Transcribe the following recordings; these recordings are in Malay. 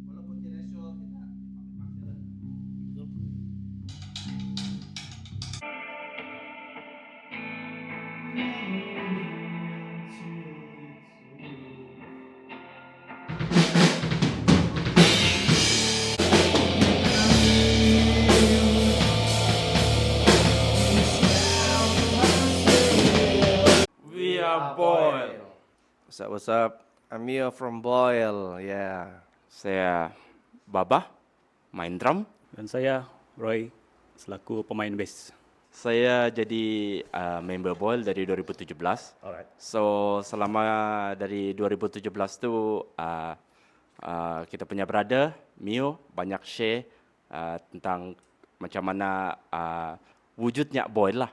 Walaupun tidak sure kita dipakai-pakai lah. We are Boyle. What's up? I'm Mio from Boyle. Saya Baba, main drum. Dan saya Roy selaku pemain bass. Saya jadi member Boyle dari 2017. Alright. So selama dari 2017 tu kita punya brother Mio banyak share tentang macam mana wujudnya Boyle lah.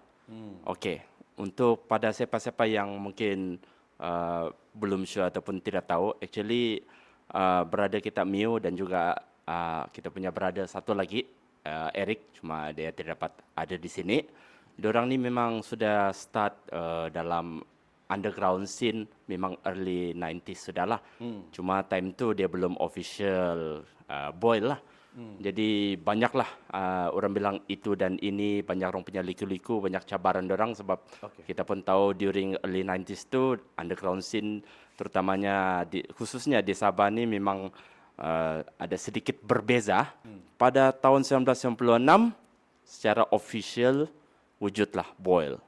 Okay. Untuk pada siapa-siapa yang mungkin belum sure ataupun tidak tahu, actually brother kita Mio dan juga kita punya brother satu lagi Eric, cuma dia tidak dapat ada di sini. Diorang ni memang sudah start dalam underground scene memang early 90s sudahlah. Cuma time tu dia belum official Boyle lah. Jadi banyaklah orang bilang itu dan ini, banyak orang punya liku-liku, banyak cabaran dorang sebab kita pun tahu during early 90s tu underground scene terutamanya khususnya di Sabah ni memang ada sedikit berbeza. Pada tahun 1996 secara official wujudlah Boyle.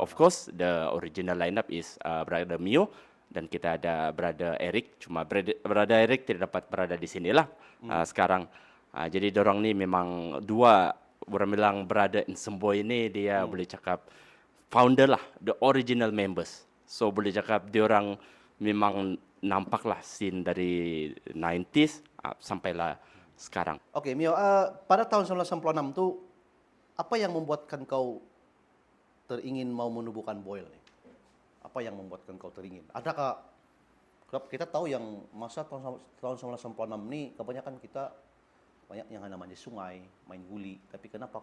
Of course the original lineup is brother Mio dan kita ada brother Eric, cuma brother Eric tidak dapat berada di sinilah sekarang. Jadi dorang ni memang dua, orang bilang brother in Semboy ni dia boleh cakap founder lah, the original members. So boleh cakap diorang memang nampaklah scene dari 90s sampailah sekarang. Oke, Mio, pada tahun 1996 tuh apa yang membuatkan kau teringin mau menubuhkan Boyle nih? Apa yang membuatkan kau teringin? Adakah kita tahu yang masa tahun 1996 ini kebanyakan kita banyak yang namanya sungai, main guli, tapi kenapa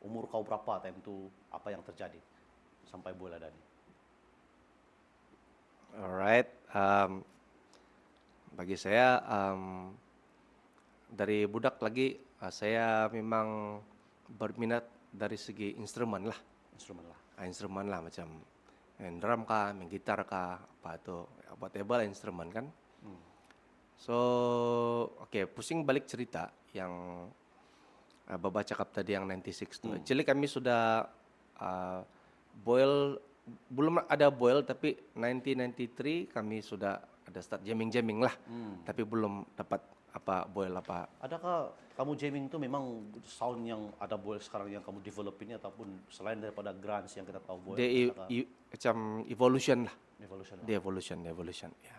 umur kau berapa time itu, apa yang terjadi sampai Boyle ada nih? Alright. Bagi saya dari budak lagi saya memang berminat dari segi instrumen lah. Instrumen lah macam main drum kah, main gitar kah, apa itu whatever instrumen kan. So pusing balik cerita yang Baba cakap tadi yang 96 tu. Actually kami sudah Boyle, belum ada Boyle tapi 1993 kami sudah ada start jamming lah. Tapi belum dapat apa Boyle apa. Adakah kamu jamming itu memang sound yang ada Boyle sekarang yang kamu develop ini ataupun selain daripada grunge yang kita tahu Boyle? Macam evolution lah. Evolution ya.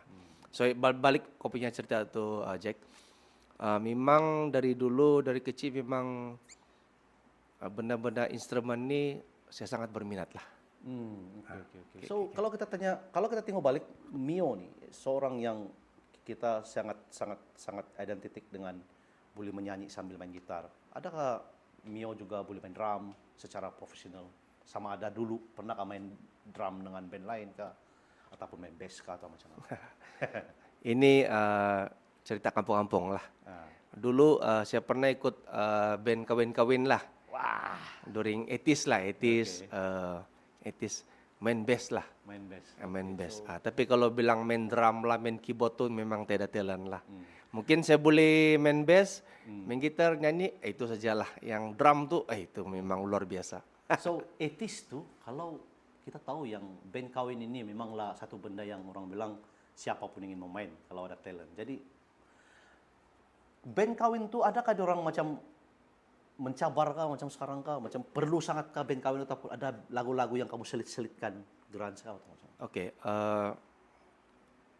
So balik kau punya cerita tu Jack. Memang dari dulu dari kecil memang benda-benda instrumen ni saya sangat berminat lah. Okay. So kalau kita tengok balik Mio nih, seorang yang kita sangat identik dengan boleh menyanyi sambil main gitar. Adakah Mio juga boleh main drum secara profesional? Sama ada dulu pernah main drum dengan band lain kah? Ataupun main bass kah atau macam apa? Ini cerita kampung-kampung lah. Dulu saya pernah ikut band kawin-kawin lah. Wah, During 80s lah, 80s main bass lah. Main bass. Tapi kalau bilang main drum lah, main keyboard tu memang tidak talent lah. Mungkin saya boleh main bass, main gitar, nyanyi, itu sajalah. Yang drum tu, itu memang luar biasa. So 80s tuh kalau kita tahu yang band kawin ini memanglah satu benda yang orang bilang siapapun ingin main kalau ada talent. Jadi band kawin tuh adakah ada orang macam mencabar kah macam sekarang kah, macam perlu sangat kah band kawin ataupun ada lagu-lagu yang kamu selit-selitkan grunge kah atau macam?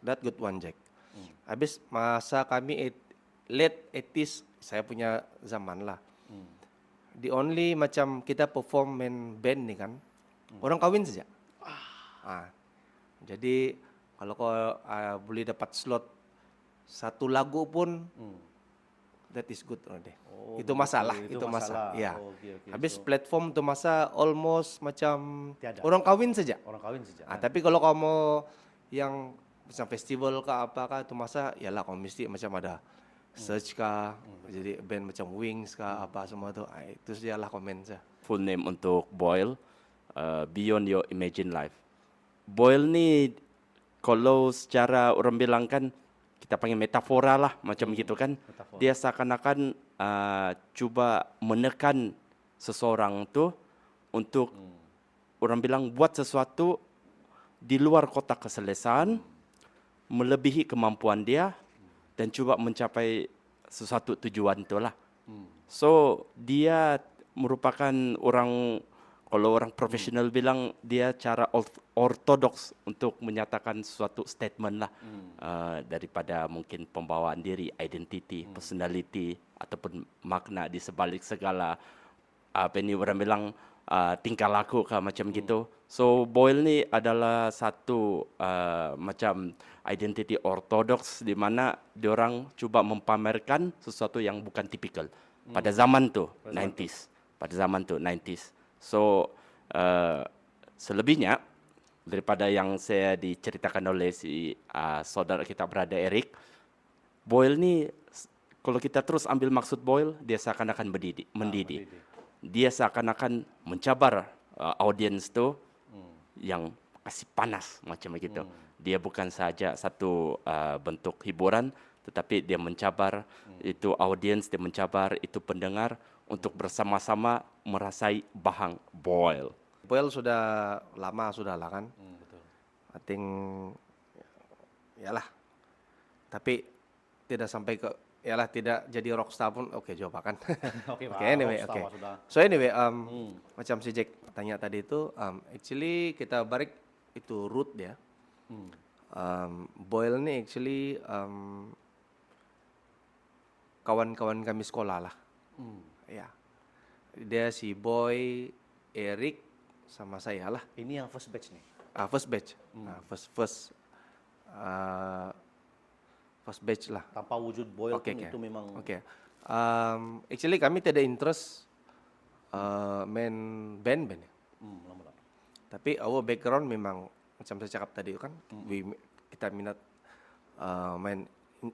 That good one Jack. Habis masa kami late 80s saya punya zaman lah. The only macam kita perform main band ni kan, orang kawin saja. Jadi kalau kau boleh dapat slot satu lagu pun, that is good already. Itu masalah, itu masalah. Ya. Okay. Habis platform tu masa almost macam Tiada. orang kawin saja. Orang kawin saja. Tapi kalau kamu yang macam festival kah apakah itu masa yalah kau mesti macam ada search kah, jadi band macam Wings kah apa semua tuh, itu sajalah komen saya. Full name untuk Boyle, Beyond Your Imagine Life. Boyle ni kalau secara orang bilang kan kita panggil metafora lah macam gitu kan. metafora. Dia seakan-akan cuba menekan seseorang tu untuk orang bilang buat sesuatu di luar kotak keselesaan, melebihi kemampuan dia dan cuba mencapai sesuatu tujuan itulah. So dia merupakan orang, kalau orang profesional bilang dia cara ortodoks untuk menyatakan suatu statement lah, daripada mungkin pembawaan diri, identity, personality ataupun makna di sebalik segala apa ini orang bilang tingkah laku kah macam gitu. So Boyle ni adalah satu macam identity ortodoks di mana diorang cuba mempamerkan sesuatu yang bukan tipikal pada zaman tu 90s. Pada zaman tu 90s. So selebihnya daripada yang saya diceritakan oleh si saudara kita berada Eric, Boyle ni kalau kita terus ambil maksud Boyle, dia seakan-akan mendidik. Dia seakan-akan mencabar audiens tu yang kasih panas macam begitu. Dia bukan saja satu bentuk hiburan, tetapi dia mencabar itu audiens, dia mencabar itu pendengar untuk bersama-sama merasai bahang Boyle. Boyle sudah lama sudah lah kan. Betul. I think yalah. Tapi tidak sampai ke yalah tidak jadi rockstar pun oke coba kan. Oke, Pak. Anyway, Rockstar, oke. Pak, sudah. So anyway, macam si Jack tanya tadi itu, actually kita balik itu root dia. Boyle ni actually kawan-kawan kami sekolah lah. Ya, dia si Boy, Eric, sama saya lah. Ini yang first batch nih. First batch, first batch lah. Tanpa wujud Boyle Oke, pun oke. itu memang Oke. Actually kami tidak interest main band-band. lama-lama. Tapi our background memang macam saya cakap tadi kan, kita minat main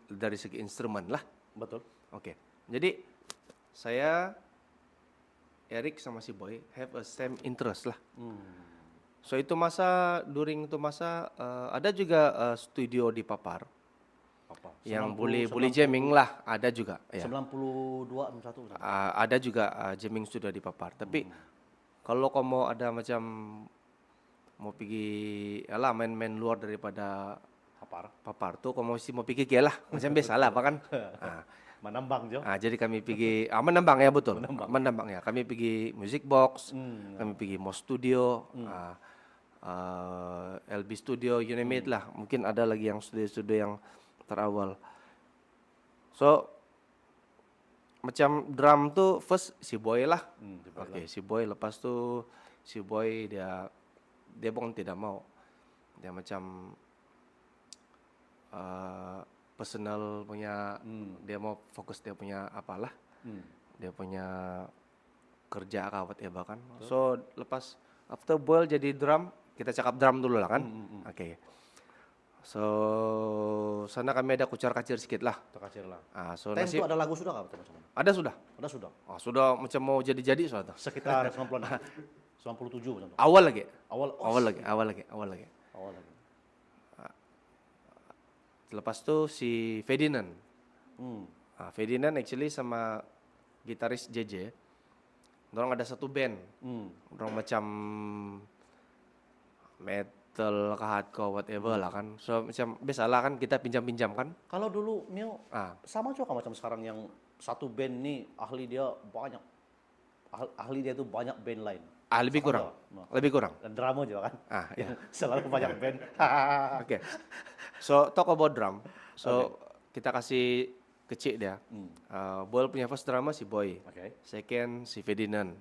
dari segi instrumen lah. Betul. Oke. Jadi saya, Eric sama si Boy have a same interest lah. So itu masa during itu masa ada juga studio di Papar Apa? yang 90, boleh jamming lah, ada juga. Ya. 92 61. Ada juga jamming studio di Papar. Tapi kalau kamu ada macam mau pergi yalah main-main luar daripada Papar tuh kamu mesti mau pergi ke lah macam biasa lah apa kan. Menambang Jo. Jadi kami pergi menambang ya betul. Menambang ya. Kami pergi music box, kami pergi Mo Studio, LB Studio, you name it lah. Mungkin ada lagi yang studio-studio yang terawal. So macam drum tuh first si Boy lah. Oke, si Boy lepas tuh si Boy dia bukan tidak mau. Dia macam personal punya dia mau fokus dia punya apalah. Dia punya kerja kah whatever kan. So lepas after Boyle jadi drum, kita cakap drum dulu lah kan. Oke. So sana kami ada kucar-kacir sedikit lah. Terkacir lah. So Time itu nasib ada lagu sudah nggak teman-teman? ada sudah. Ada sudah. Sudah macam mau jadi-jadi sudah. Sekitar 96. 97 macam itu. Awal lagi. Awal Awal lagi. awal lagi. Lepas tu si Ferdinand. Ferdinand actually sama gitaris JJ. Dorang ada satu band. Dorang macam metal ke hardcore whatever lah kan. So macam biasalah kan kita pinjam-pinjam kan. Kalau dulu Mio sama juga macam sekarang yang satu band nih ahli dia banyak. Ahli dia tuh banyak band lain. Lebih Sama kurang. juga. Lebih kurang. Dan drama juga kan. Ya. Selalu banyak band. Oke. So talk about drum. So kita kasih kecil dia. Boyle punya first drama si Boy. Second si Ferdinand.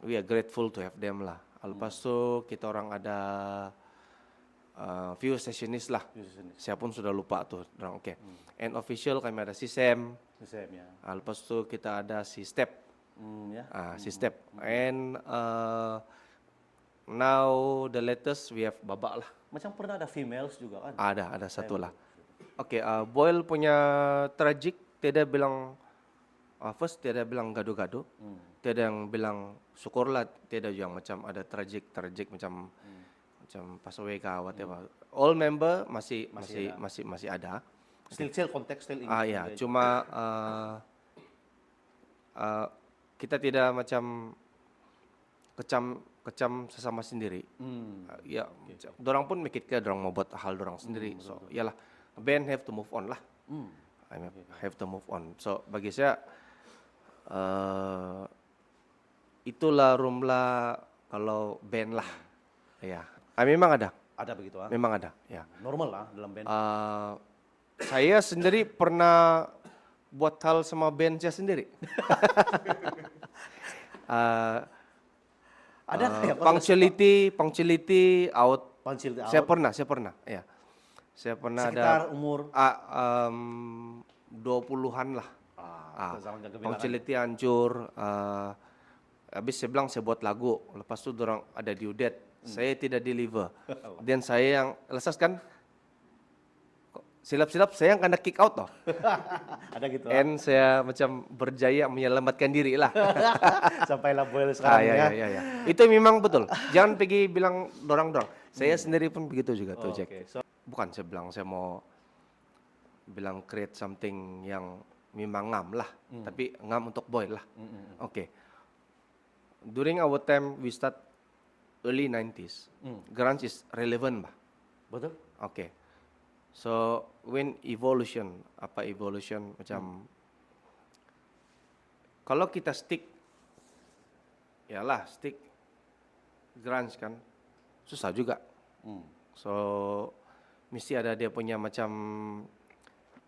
We are grateful to have them lah. Lepas tu kita orang ada few sessionist lah. Saya pun sudah lupa tuh. Oke. And official kami ada si Sam. Ya. Lepas tu kita ada si Step. Ya. Si Step. And Now the latest we have Babak lah. Macam pernah ada females juga kan? Ada satu lah. Oke, Boyle punya tragic, tiada bilang first tiada bilang gaduh-gaduh, tiada yang bilang syukurlah, tiada yang macam ada tragic macam pass away kah whatever. All member masih ada. Still konteks still Ya, cuma kita tidak macam kecam sesama sendiri. Ya, dorang pun mikir ke dorang mau buat hal dorang sendiri. So, yalah, band have to move on lah. Have to move on. So, bagi saya itulah rumlah kalau band lah. Ya, memang ada. Ada begitu ah? Memang ada. Ya. Normal lah dalam band. Saya sendiri pernah buat hal sama band saya sendiri. Ada kayak punctuality out. Punctuality Saya out. pernah, ya. Saya pernah Sekitar ada umur 20-an lah. zaman kegemilangan. Punctuality hancur. Habis saya bilang saya buat lagu. Lepas tu dorang ada due date. Saya tidak deliver. Dan saya yang lesas kan. Silap-silap saya yang kena kick out toh. Ada gitu. And saya macam berjaya menyelamatkan diri lah. Sampailah Boyle sekarang ya. Ya. Itu memang betul. Jangan pergi bilang dorang-dorang. Saya sendiri pun begitu juga tuh, Jack. Okay. So, Bukan saya bilang saya mau bilang create something yang memang ngam lah. Tapi ngam untuk Boyle lah. Oke. During our time we start early 90s. Grunge is relevant bah. betul? Oke. So when evolution macam kalau kita stick grunge kan susah juga. So mesti ada dia punya macam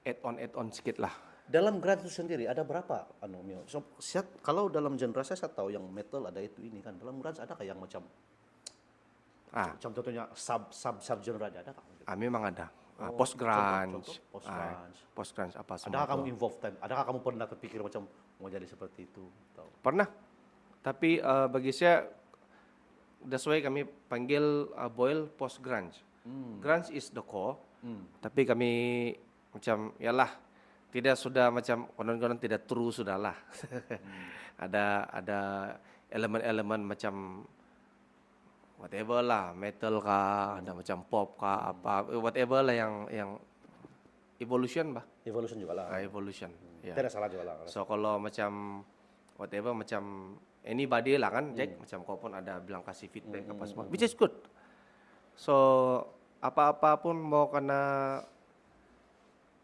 add on sedikit lah. Dalam grunge itu sendiri ada berapa Mio? So, kalau dalam genre saya tahu yang metal ada itu ini kan. Dalam grunge ada kayak yang macam contohnya sub genre ada kah? Memang ada. Post grunge apa semua. Adakah kamu involved? Adakah kamu pernah terpikir macam mau jadi seperti itu? Pernah. Tapi bagi saya that's why kami panggil Boyle post grunge. Grunge is the core. Tapi kami macam tidak sudah macam konon-konon tidak true sudahlah. ada elemen-elemen macam whatever lah, metal kah, ada macam pop kah, apa whatever lah yang evolution bah. Evolution juga lah. Evolution. Ya. Tidak salah juga lah. So kalau macam whatever macam anybody lah kan, Jack macam kau pun ada bilang kasih feedback apa semua, which is good. So apa-apa pun mau kena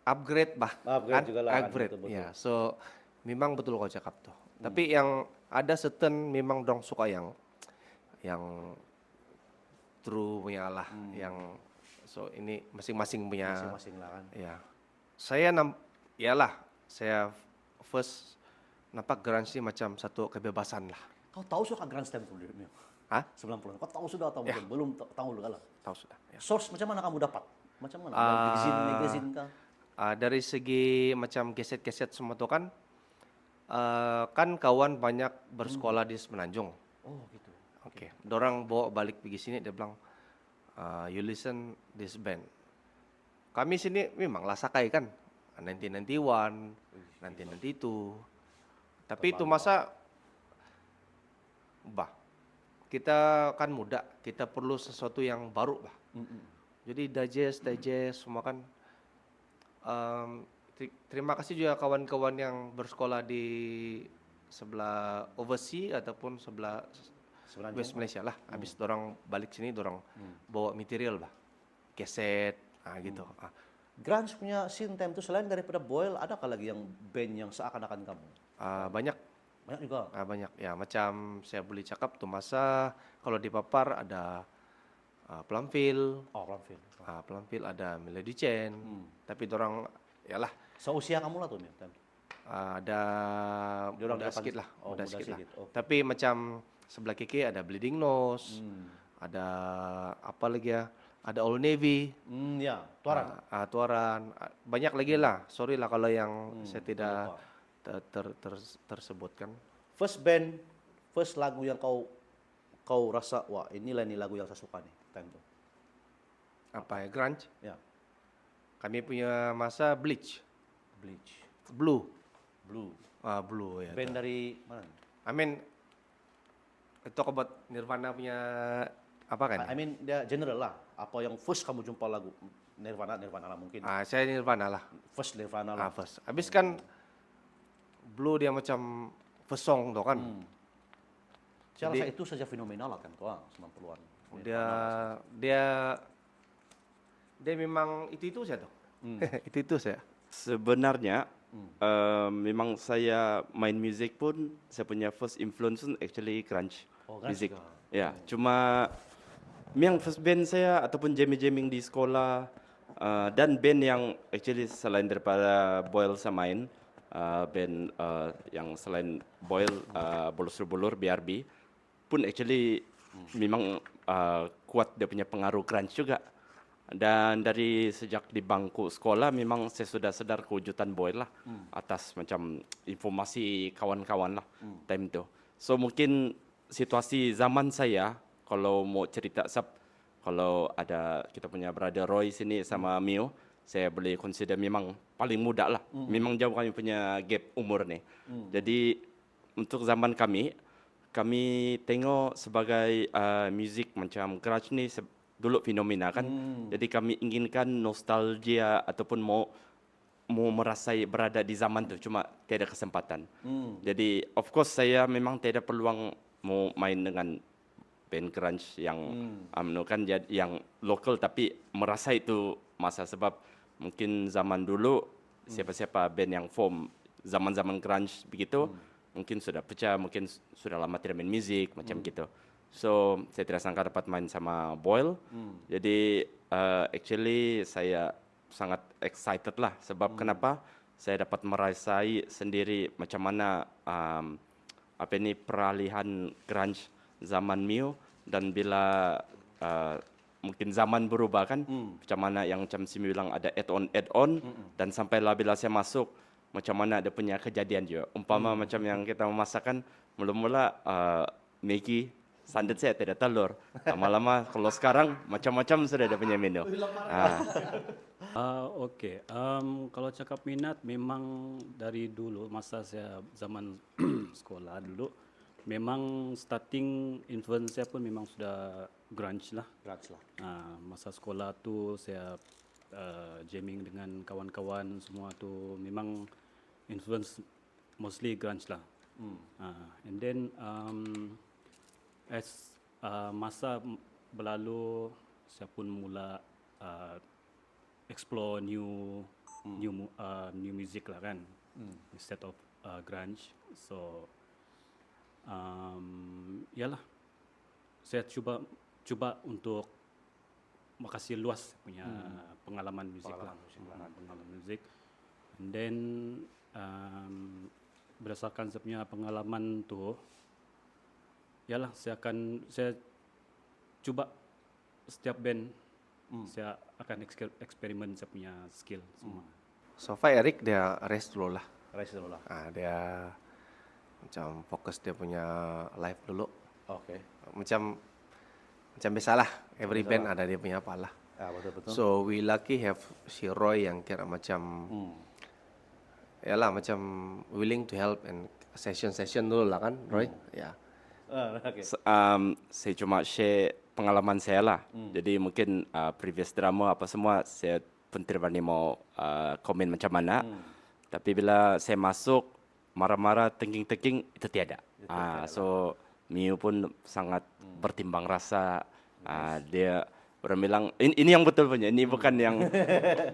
upgrade bah. Upgrade juga lah. Upgrade. Betul. Ya. So memang betul kau cakap tuh. Tapi yang ada certain memang dong suka yang true punya lah, yang so ini masing-masing punya. Masing-masing lah kan. Ya. Saya first nampak grunge ini macam satu kebebasan lah. Kau tahu suka grunge time dulu Mio? 90-an. Kau tahu sudah atau mungkin belum tahu juga lah. Tahu sudah. Ya. Source macam mana kamu dapat? Macam mana? Magazine kah? Dari segi macam keset-keset semua itu kan, kan kawan banyak bersekolah di Semenanjung. Oh gitu. Oke. Dorang bawa balik pergi sini, dia bilang, you listen this band. Kami sini memang lah sakai kan, 1991, 1992. Tapi itu masa, kita kan muda, kita perlu sesuatu yang baru bah. Jadi digest semua kan. Terima kasih juga kawan-kawan yang bersekolah di sebelah overseas ataupun sebelah West Malaysia lah. Habis dorang balik sini, dorang bawa material bah, keset, gitu. Grunge punya scene time itu selain daripada Boyle, adakah lagi yang band yang seakan-akan kamu? Banyak. Banyak juga. Banyak ya, macam saya boleh cakap tuh masa kalau di Papar ada Plumfield. Oh, Plumfield. Plumfield ada Melody Chain. Tapi dorang Seusia kamu lah tuh Mio? ada muda sedikit lah, Oh, muda sedikit lah. sedikit. Oh. Tapi macam sebelah kiri ada Bleeding Nose, ada apa lagi ya? Ada Old Navy, Ya, Tuaran. Tuaran, banyak lagi lah. Sorry lah kalau yang saya tidak tersebutkan. First lagu yang kau kau rasa, wah inilah nih lagu yang saya suka nih, time itu? Apa ya, grunge? Ya, Kami punya masa Bleach, Bleach, Blue. Blue. Blue ya. Band dari mana? nih? I mean, talk about Nirvana punya apa kan? I mean dia general lah. Apa yang first kamu jumpa lagu Nirvana lah mungkin. Saya Nirvana lah. First Nirvana lah. First. Habis kan Blue dia macam first song tuh kan. Saya Jadi- rasa itu saja fenomenal lah kan tuh 90-an. Dia dia dia memang itu saya tuh. itu saya. Sebenarnya memang saya main music pun saya punya first influence pun actually grunge Oh, grunge music. juga. Ya, cuma yang first band saya ataupun jamming-jamming di sekolah dan band yang actually selain daripada Boyle saya main band yang selain Boyle Bolus Bulur BRB pun actually memang kuat dia punya pengaruh grunge juga. Dan dari sejak di bangku sekolah memang saya sudah sadar kewujudan Boyle lah atas macam informasi kawan-kawan lah time itu. So mungkin situasi zaman saya kalau mau cerita kalau ada kita punya brother Roy sini sama Mio, saya boleh consider memang paling muda lah. Memang jauh kami punya gap umur nih. Jadi untuk zaman kami tengok sebagai music macam grunge ni dulu fenomena kan. Jadi kami inginkan nostalgia ataupun mau merasai berada di zaman tu, cuma tiada kesempatan. Jadi of course saya memang tiada peluang mau main dengan band grunge yang kan yang lokal tapi merasa itu masa sebab mungkin zaman dulu siapa-siapa band yang form zaman-zaman grunge begitu mungkin sudah pecah, mungkin sudah lama tidak main musik macam gitu. So saya tidak sangka dapat main sama Boyle. Jadi actually saya sangat excited lah sebab kenapa saya dapat merasai sendiri macam mana apa ini peralihan grunge zaman Mio dan bila mungkin zaman berubah kan macam mana yang macam si bilang ada add-on dan sampailah bila saya masuk macam mana ada punya kejadian juga umpama macam yang kita memasakkan mula-mula Maggi standar saya tidak telur lama-lama kalau sekarang macam-macam sudah ada punya menu. Okey. Kalau cakap minat memang dari dulu masa saya zaman sekolah dulu memang starting influence saya pun memang sudah grunge lah. Grunge lah. Masa sekolah tu saya jamming dengan kawan-kawan semua tu memang influence mostly grunge lah. And then as masa berlalu saya pun mula explore new music lah kan instead of grunge. So yalah saya cuba untuk makasih luas punya pengalaman muzik lah. Pengalaman muzik. And then berdasarkan saya punya pengalaman tu yalah saya cuba setiap band saya akan eksperimen saya punya skill semua. So far Eric dia rest dulu lah. Rest dulu lah. Dia macam fokus dia punya live dulu. Oke. Macam biasalah, every band ada dia punya apa lah. Ya, betul-betul. So we lucky have si Roy yang kira macam yalah macam willing to help and session dulu lah kan Roy. Ya. Oke. Saya cuma share pengalaman saya lah. Jadi mungkin previous drama apa semua saya pun tidak berani mau komen macam mana. Tapi bila saya masuk marah-marah, tengking-tengking itu tiada. So Mio pun sangat bertimbang rasa. Dia orang bilang ini yang betul punya, ini bukan yang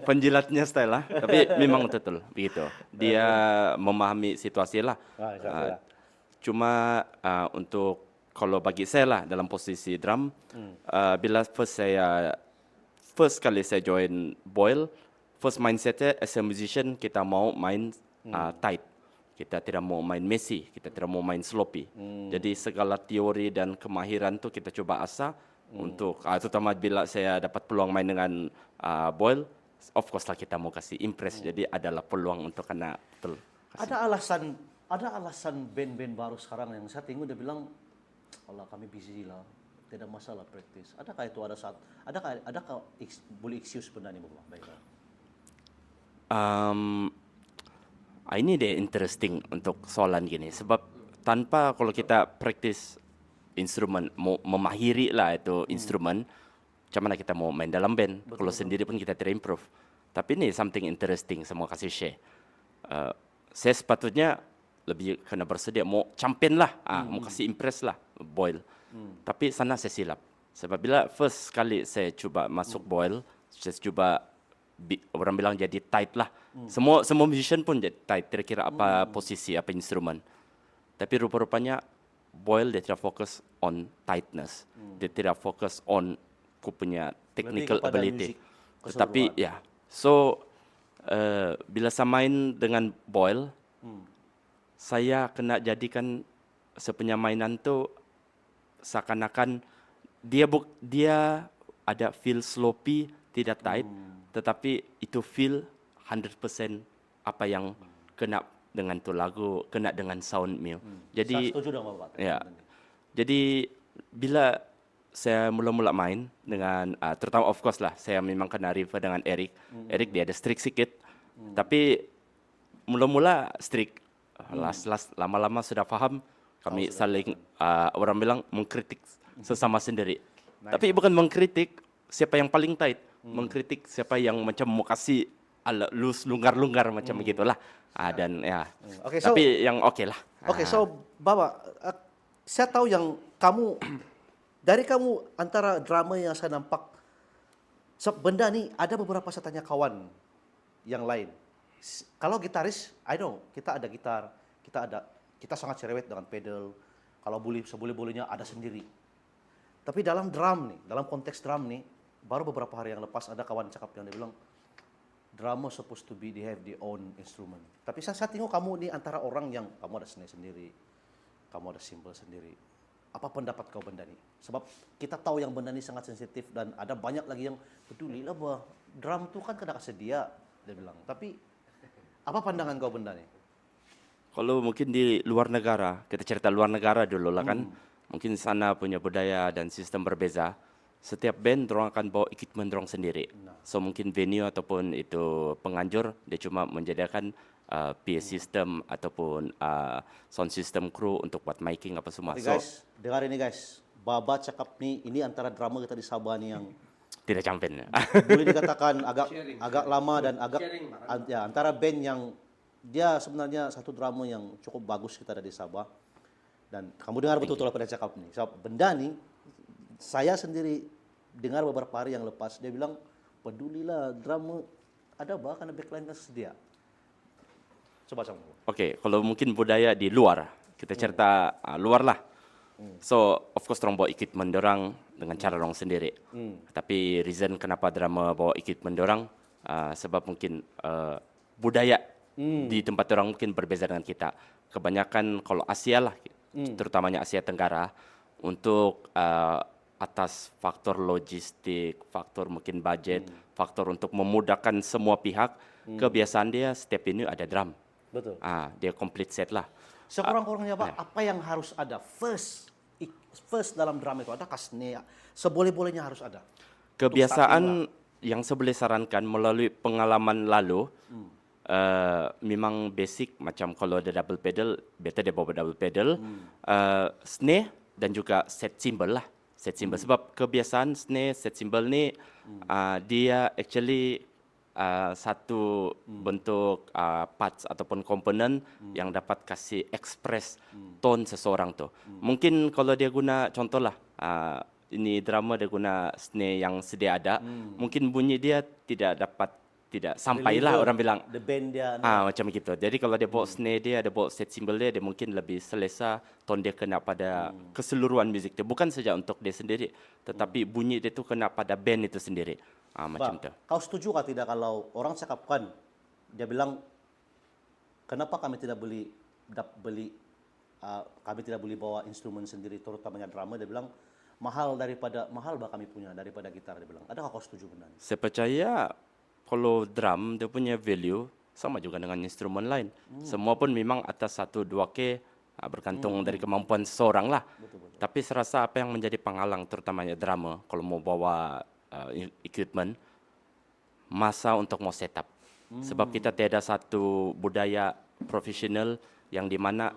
penjilatnya style lah. Tapi memang betul begitu. Dia memahami situasi lah. Cuma untuk kalau bagi saya lah dalam posisi drum, bila first kali saya join Boyle, first mindsetnya as a musician kita mau main tight. Kita tidak mau main messy, kita tidak mau main sloppy. Jadi segala teori dan kemahiran tu kita coba asah untuk terutama bila saya dapat peluang main dengan Boyle, of course lah kita mau kasih impress. Jadi adalah peluang untuk kena betul. Ada alasan band-band baru sekarang yang saya tengok dia bilang Allah kami busy lah, tidak masalah praktis. Adakah itu ada saat, boleh excuse benda ni Bapak? Baiklah. Um, ini deh interesting untuk soalan gini sebab tanpa kalau kita praktis instrumen mau memahiri lah itu instrumen macam mana kita mau main dalam band kalau sendiri pun kita tidak improve tapi ini something interesting semua kasih share saya sepatutnya lebih kena bersedia mau champion lah mau kasih impress lah Boyle tapi sana saya silap sebab bila first kali saya cuba masuk Boyle saya cuba orang bilang jadi tight lah. Semua musician pun jadi tight. Kira-kira apa posisi, apa instrumen. Tapi rupa-rupanya Boyle dia tidak fokus on tightness. Dia tidak fokus on ku punya technical ability. Tetapi ya, so bila saya main dengan Boyle, saya kena jadikan sepunya mainan tu seakan-akan dia ada feel sloppy, tidak tight. Tetapi itu feel 100% apa yang kena dengan tu lagu, kena dengan sound Mio. Jadi Saya setuju dengan Bapak. ya. Jadi bila saya mula-mula main dengan terutama of course lah saya memang kena refer dengan Eric. Eric dia ada strict sikit. Tapi mula-mula strict. Lama-lama sudah faham kami saling orang bilang mengkritik sesama sendiri. Tapi bukan mengkritik siapa yang paling tight. Mengkritik siapa yang macam mau kasih loose lunggar-lunggar macam begitulah dan ya Oke, so- tapi yang oke lah. Oke, so Bapak, saya tahu yang kamu dari kamu antara drama yang saya nampak benda ni ada beberapa saya tanya kawan yang lain. Kalau gitaris, I know kita ada gitar, kita sangat cerewet dengan pedal. Kalau boleh-bolehnya ada sendiri. Tapi dalam drum nih, dalam konteks drum nih, baru beberapa hari yang lepas ada kawan cakap yang dia bilang drama supposed to be they have their own instrument. Tapi saya tengok kamu ni antara orang yang kamu ada snare sendiri, kamu ada cymbal sendiri. Apa pendapat kau benda ni? Sebab kita tahu yang benda ni sangat sensitif dan ada banyak lagi yang peduli lah bah drum tu kan kena sedia dia bilang. Tapi apa pandangan kau benda ni? Kalau mungkin di luar negara, kita cerita luar negara dulu lah kan. Mungkin sana punya budaya dan sistem berbeza. Setiap band dorang akan bawa equipment dorang sendiri. So mungkin venue ataupun itu penganjur dia cuma menyediakan PA system ataupun sound system crew untuk buat miking apa semua. Tapi So guys, dengar ini guys. Baba cakap ni ini antara drama kita di Sabah ni yang tidak champion. boleh dikatakan agak lama dan antara band yang dia sebenarnya satu drama yang cukup bagus kita ada di Sabah. Dan kamu dengar betul-betul apa dia cakap ni. Sebab benda ni saya sendiri dengar beberapa hari yang lepas dia bilang pedulilah drama ada bah karena backline kan sedia. Coba sama. Okey, kalau mungkin budaya di luar, kita cerita luar lah. So, of course, orang bawa equipment dorang dengan cara orang sendiri. Tapi reason kenapa drama bawa equipment dorang, sebab mungkin budaya di tempat orang mungkin berbeza dengan kita. Kebanyakan kalau Asia lah, terutamanya Asia Tenggara, untuk atas faktor logistik, faktor mungkin budget, faktor untuk memudahkan semua pihak, kebiasaan dia setiap ini ada drum. Betul. Dia complete set lah. Sekurang-kurangnya Pak, apa yang harus ada first dalam drama itu ada snare, seboleh-bolehnya harus ada. Kebiasaan yang saya boleh sarankan melalui pengalaman lalu, memang basic macam kalau ada double pedal, better dia bawa double pedal, snare dan juga set cymbal lah. Set cymbal sebab kebiasaan snare, set cymbal ni dia actually satu bentuk parts ataupun komponen yang dapat kasih express tone seseorang tu. Mungkin kalau dia guna contohlah ini drama dia guna snare yang sedia ada, mungkin bunyi dia tidak sampailah orang bilang the band dia macam gitu. Jadi kalau dia bawa snare dia, ada bawa set cymbal dia mungkin lebih selesa, tone dia kena pada keseluruhan muzik dia, bukan saja untuk dia sendiri, tetapi bunyi dia tu kena pada band itu sendiri. Macam tu. Kau setuju kah tidak kalau orang cakapkan dia bilang kenapa kami tidak kami tidak boleh bawa instrumen sendiri terutamanya drama, dia bilang mahal bah kami punya daripada gitar, dia bilang. Adakah kau setuju benar? Saya percaya kalau drum dia punya value sama juga dengan instrumen lain. Semua pun memang atas 1-2K bergantung dari kemampuan seseorang lah. Tapi saya rasa apa yang menjadi penghalang terutamanya drama kalau mau bawa equipment, masa untuk mau setup. Sebab kita tiada satu budaya profesional yang di mana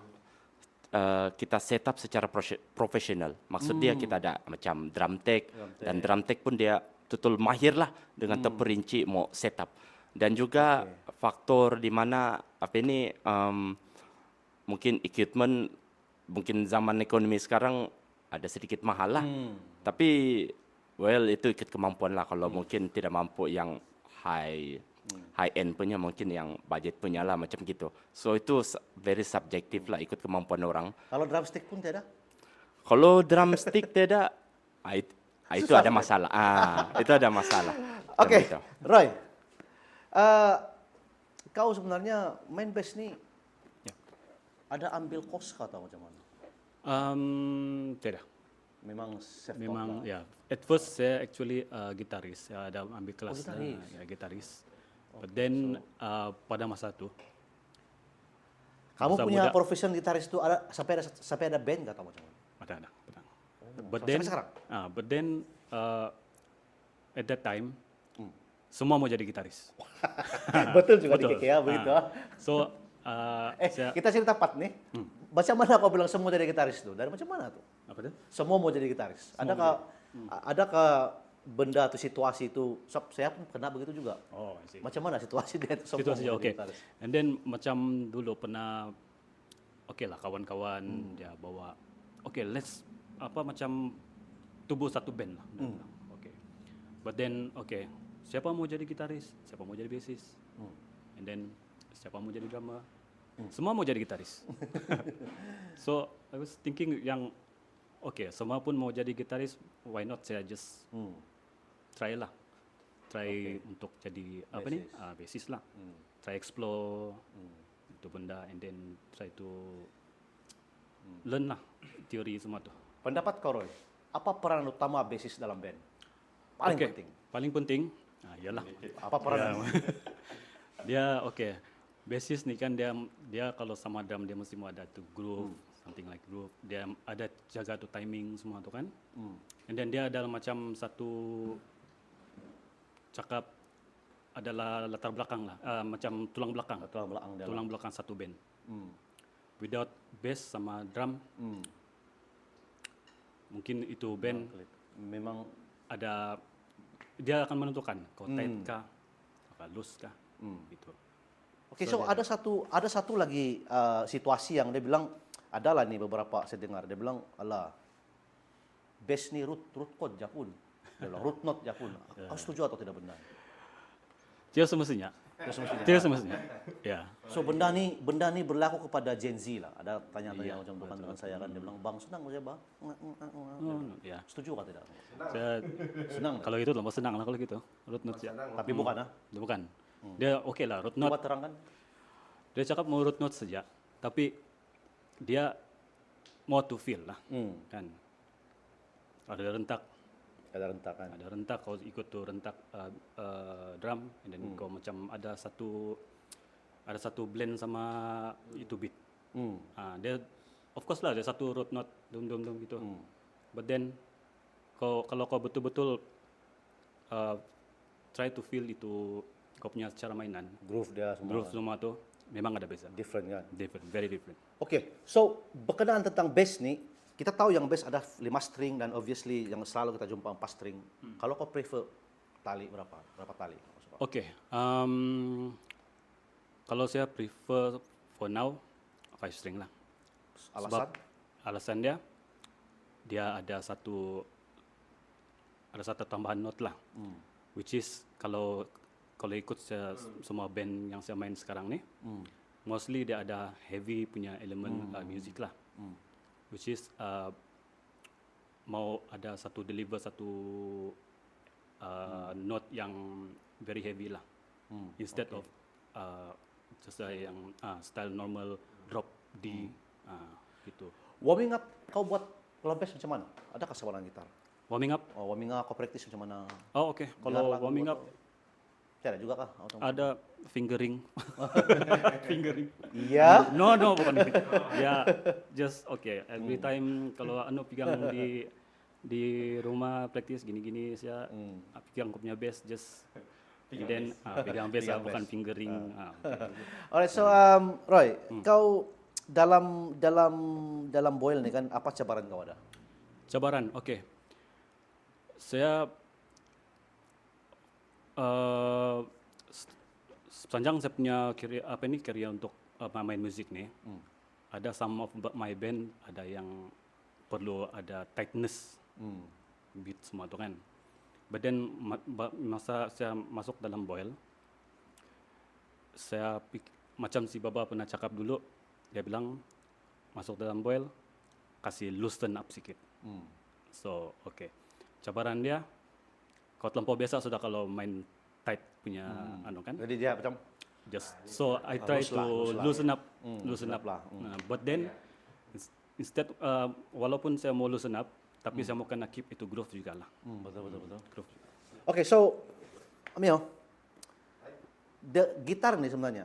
kita setup secara profesional. Maksud dia kita ada macam drum tech, dan drum tech pun dia betul mahir lah dengan terperinci mau setup. Dan juga faktor di mana apa ini mungkin equipment, mungkin zaman ekonomi sekarang ada sedikit mahal lah. Tapi well itu ikut kemampuan lah. Kalau mungkin tidak mampu yang high end punya, mungkin yang budget punya lah macam gitu. So itu very subjektif lah, ikut kemampuan orang. Kalau drumstick pun tidak? Kalau drumstick tidak, itu ada masalah. Itu ada masalah. Oke, Gitu. Roy. Kau sebenarnya main bass nih ada ambil kos kah atau macam mana? Tidak. Memang self-taught Memang lah. ya. At first saya actually gitaris. Ya, ada ambil kelas. gitaris. Ya, gitaris. But then pada masa itu Kamu masa punya muda. profession gitaris itu ada sampai ada band nggak atau macam mana? ada. Sampai sekarang? But then at that time semua mau jadi gitaris. Betul juga Betul. di KKA begitu. So Kita cerita pat nih. Macam mana kau bilang semua jadi gitaris itu? Dari macam mana tuh? apa tuh? Semua mau jadi gitaris. Adakah benda atau situasi itu? Saya pun pernah begitu juga. Oh, I see. Macam mana situasi dia itu semua Situasi mau oke. jadi gitaris? And then macam dulu pernah oke lah kawan-kawan dia bawa let's macam tubuh satu band lah. Dia bilang, Oke. But then siapa mau jadi gitaris? Siapa mau jadi bassist? And then siapa mau jadi drummer? Semua mau jadi gitaris. So I was thinking yang semua pun mau jadi gitaris, why not saya just try lah. Try untuk jadi bassist lah. Try explore itu benda and then try to learn lah teori semua tu. Pendapat kau Roy, apa peran utama bassist dalam band? Paling Okey, penting. Paling penting, ialah Apa peran? dia bassist ni kan dia kalau sama drum dia mesti mau ada tu groove, something like groove. Dia ada jaga tu timing semua tu kan. And then dia adalah macam satu cakap adalah latar belakang lah, macam tulang belakang. Tulang belakang satu band. Without bass sama drum, mungkin itu band Memang ada dia akan menentukan kau tight kah, apa loose kah, gitu. Oke, so ada satu lagi situasi yang dia bilang adalah nih beberapa saya dengar dia bilang alah bass nih root chord japun. Dia bilang root note japun. Kau setuju atau tidak benar? Tidak semestinya. Tidak semestinya. Ya. So benda ni berlaku kepada Gen Z lah. Ada tanya-tanya macam tu kan dengan saya kan dia bilang bang senang saya bang. Ya. Setuju atau tidak? Saya Senang. kalau itu lama senang lah kalau gitu. Root note ya. Tapi bukan ah. Dia bukan. Dia oke lah root note. Coba terangkan. Dia cakap mau root note saja, tapi dia mau to feel lah. Kan. Ada rentak. Ada rentakan. Ada rentak, kau ikut tu rentak drum, and then kau macam ada satu blend sama itu beat. Dia of course lah ada satu root note dum gitu. But then kalau kau betul-betul try to feel itu kau punya cara mainan, Groove dia semua. groove semua tu memang ada beza. Different kan. Different, very different. Oke, so berkenaan tentang bass nih, kita tahu yang bass ada 5 string dan obviously yang selalu kita jumpa 4 string. Kalau kau prefer tali berapa? Berapa tali? Oke, kalau saya prefer for now 5 string lah. Alasan? Sebab alasan dia ada satu tambahan note lah, which is kalau ikut semua band yang saya main sekarang ni, mostly dia ada heavy punya elemen music lah, which is mau ada deliver satu note yang very heavy lah, instead of just yang style normal drop D gitu. Warming up kau buat kalau bass macam mana? Ada kasawaran gitar? Warming up. Warming up kau practice macam mana? Oh oke. Kalau Dengar lagu warming buat up, Tidak ada juga kah? Ada fingering. Fingering. Iya. No, bukan itu. Ya, just okay. Every time kalau pegang di rumah praktis gini-gini saya pegang aku punya bass just then pegang bass Pegang bukan bass. fingering. Okay. Alright, so Roy, kau dalam boil nih kan apa cabaran kau ada? Cabaran, oke. Saya eh, sepanjang saya punya career untuk main musik nih, ada some of my band ada yang perlu ada tightness beat semua tu kan. But then masa saya masuk dalam boil, macam si Baba pernah cakap dulu, dia bilang masuk dalam boil kasih loosen up sikit. So okay, cabaran dia kau terlampau biasa sudah kalau main tight punya kan. Jadi dia macam Just so I try loose to lah. loosen up. lah. But then instead walaupun saya mau loosen up, tapi saya mau kena keep itu groove juga lah. betul. Groove. Oke, so Mio, gitar nih sebenarnya.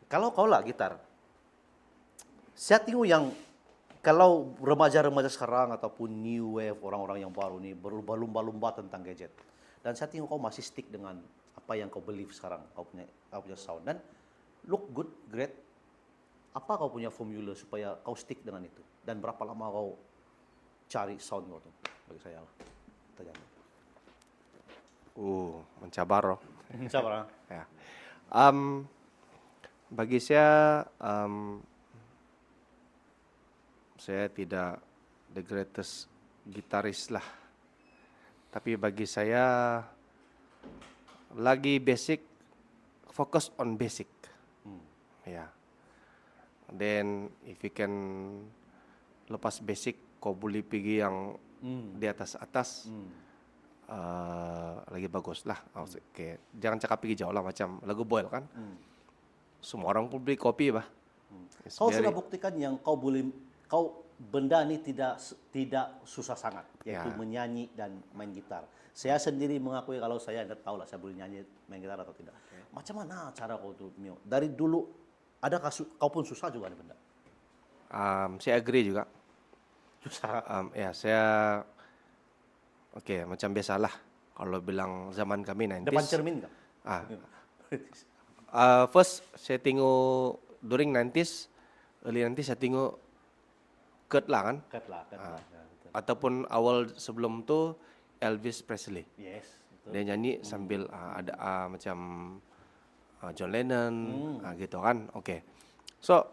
Kalau kau lah gitar, saya tengok yang kalau remaja-remaja sekarang ataupun new wave orang-orang yang baru nih berlumba-lumba tentang gadget. Dan saya tengok kau masih stick dengan apa yang kau believe sekarang, kau punya sound dan look good, great. Apa kau punya formula supaya kau stick dengan itu? Dan berapa lama kau cari sound kau tuh? Bagi saya lah. Tanya. Mencabar loh. Siapa? Ya. Bagi saya tidak the greatest gitaris lah. Tapi bagi saya lagi basic, focus on basic. Ya. Then if you can lepas basic, kau boleh pergi yang di atas. Lagi bagus lah. Okay. Jangan cakap pergi jauh lah macam lagu Boil kan. Semua orang pun beli kopi bah. Kau sudah buktikan yang kau benda ini tidak susah sangat, yaitu menyanyi dan main gitar. Saya sendiri mengakui kalau saya tidak tahu lah saya boleh nyanyi, main gitar atau tidak. Macam mana cara kau tuh, Mio? Dari dulu adakah kau pun susah juga nih benda? Saya agree juga. Susah. Ya saya macam biasalah kalau bilang zaman kami 90s. Depan cermin kan? First saya tengok during 90s, early 90s saya tengok Kurt lah kan. Cut lah. Ya, betul. Ataupun awal sebelum tu Elvis Presley. Yes, betul. Dia nyanyi sambil ada macam John Lennon gitu kan. Okay. So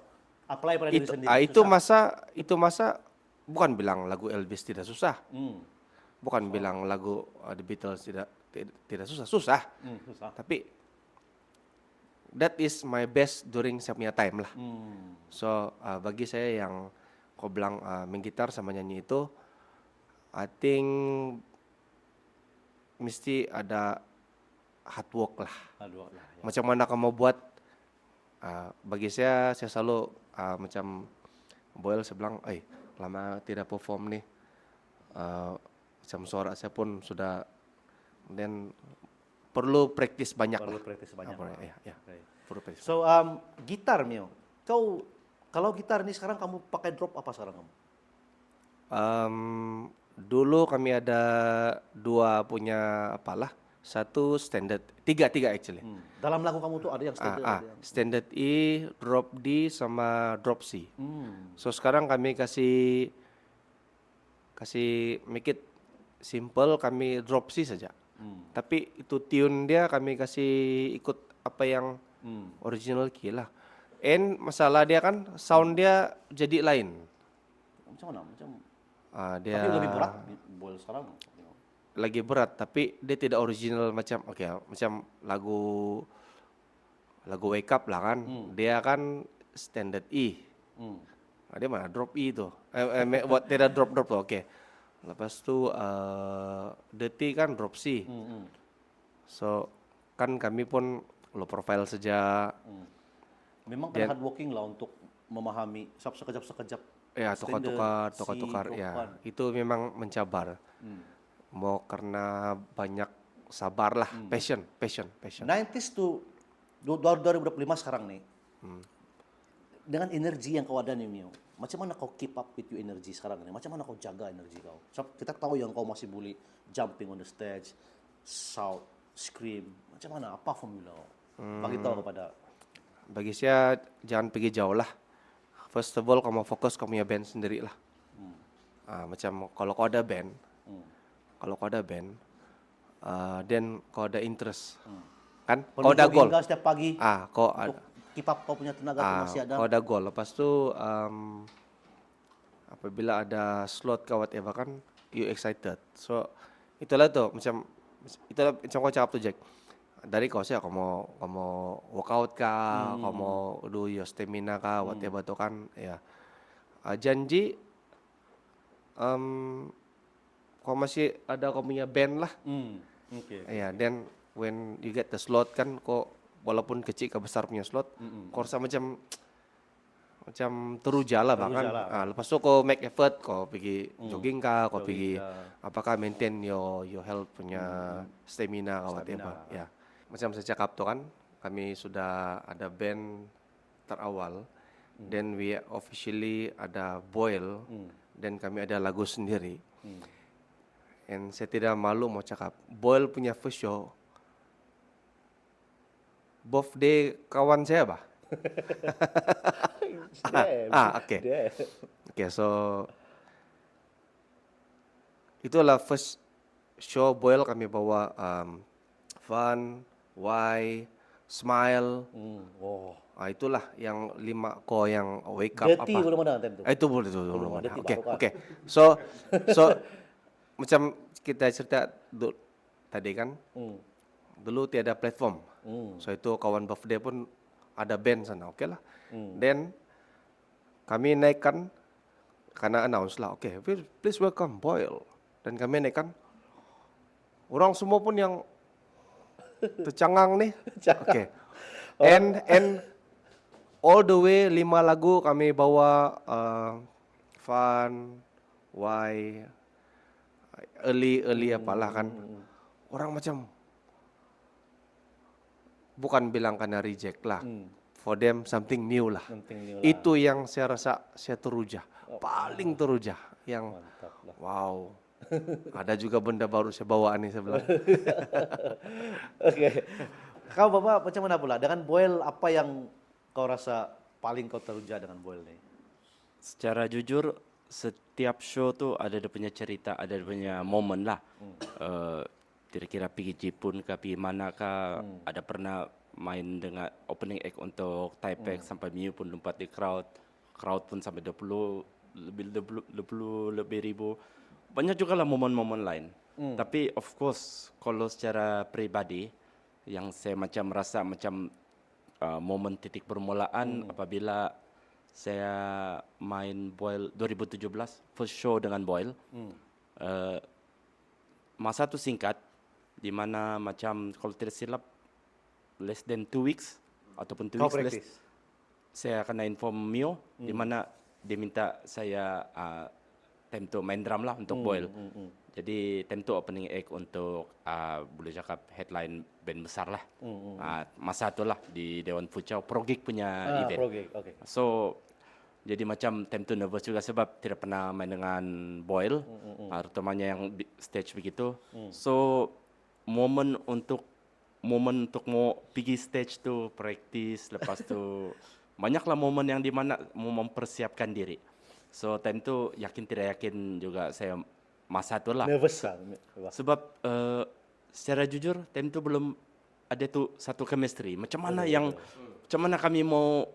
Apply pada diri sendiri. itu masa bukan bilang lagu Elvis tidak susah. Bukan bilang lagu The Beatles tidak susah. Susah. Tapi that is my best during saya punya time lah. So bagi saya yang kau bilang main gitar sama nyanyi itu, I think mesti ada hard work lah. Ya. Macam mana kamu buat? Bagi saya selalu macam Boyle saya bilang, lama tidak perform nih. Macam suara saya pun sudah, dan perlu praktis banyak. Perlu praktis banyak. Ya. Perlu praktis. So gitar, Mio. Kalau gitar ini sekarang kamu pakai drop apa sekarang kamu? Dulu kami ada dua punya satu standard, tiga actually. Dalam lagu kamu tuh ada yang standard. Ada yang... Standard E, drop D, sama drop C. So sekarang kami kasih make it simple, kami drop C saja. Tapi itu tune dia kami kasih ikut apa yang original key lah. And masalah dia kan sound dia jadi lain. Macam mana? Dia tapi lebih berat Boyle sekarang. Lagi berat, tapi dia tidak original macam macam lagu Wake Up lah kan. Dia kan standard E. Dia mana drop E tu. Buat tidak drop tu. Okay. Lepas tu Dirty kan drop C. So kan kami pun low profile saja. Memang kena hard working lah untuk memahami sekejap. Ya, tukar. Ya, itu memang mencabar. Mau karena banyak sabar lah, passion. 90s to 2025 sekarang nih. Dengan energi yang kau ada nih Mio, macam mana kau keep up with your energy sekarang nih? Macam mana kau jaga energi kau? So, kita tahu yang kau masih boleh jumping on the stage, shout, scream. Macam mana? Apa formula kau? Bagi tahu kepada Bagi saya jangan pergi jauh lah. First of all, kamu fokus kamu punya band sendiri lah. Macam kalau kau ada band, then kau ada interest, kan? Kau ada goal. setiap pagi Kau untuk keep up kau punya tenaga tuh masih ada. kau ada goal. Lepas tu apabila ada slot ke whatever kan, you excited. So itulah tu macam kau cakap tu Jack. Dari kau sih kau mau workout kah, kau mau do your stamina kah, whatever tu kan ya. Janji kau masih ada kau punya band lah. Oke. Ya, then when you get the slot kan kau walaupun kecil ke besar punya slot, kau rasa macam teruja lah bahkan. Lepas tu kau make effort, kau pergi jogging kah, kau pergi apakah maintain your health punya stamina atau whatever. Ya. Macam saya cakap tu kan, kami sudah ada band terawal, then we officially ada Boil, dan kami ada lagu sendiri. And saya tidak malu mau cakap, Boil punya first show, birthday kawan saya bah. Okay, so itulah first show Boil kami bawa Fun, Why, Smile. Itulah yang 5 core yang wake up Dirty apa. belum ada time tu. Itu belum ada. Dirty Oke. baru kan. Oke. So macam kita cerita tadi kan, dulu tiada platform. So itu kawan birthday pun ada band sana, oke lah. Then kami naikkan karena announce lah, oke, please welcome Boil. Dan kami naikkan, orang semua pun yang tercangang nih. Oke. And all the way 5 lagu kami bawa Fun, Why, early apalah kan. Orang macam bukan bilang karena reject lah. For them something new lah. Itu yang saya rasa saya teruja. Paling teruja. Yang wow. Ada juga benda baru saya bawa nih sebelah. Oke. Kau Bapak macam mana pula? Dengan Boil apa yang kau rasa paling kau teruja dengan Boil nih? Secara jujur, setiap show tuh ada dia punya cerita, ada dia punya momen lah. Kira-kira pergi Jepun kah, pergi mana kah, ada pernah main dengan opening act untuk Taipei sampai Miu pun lompat di crowd pun sampai 20 lebih ribu. Banyak juga lah momen-momen lain. Tapi of course, kalau secara pribadi, yang saya macam rasa macam momen titik permulaan apabila saya main Boil 2017, first show dengan Boil. Masa tu singkat, di mana macam kalau tidak silap less than 2 weeks ataupun 2 weeks less, saya kena inform Mio, di mana dia minta saya time tu main drum lah untuk Boil. Jadi time tu opening act untuk boleh cakap headline band besar lah. Masa tu lah di Dewan Futsal Progig punya event. Progig, oke. So jadi macam time tu nervous juga sebab tidak pernah main dengan Boil, terutamanya yang stage begitu. So momen untuk mau pergi stage tu practice, lepas tu banyaklah momen yang di mana mau mempersiapkan diri. So time tu yakin tidak yakin juga saya masa tu lah. Nervous lah. Sebab secara jujur time tu belum ada tu satu chemistry. Macam mana kami mau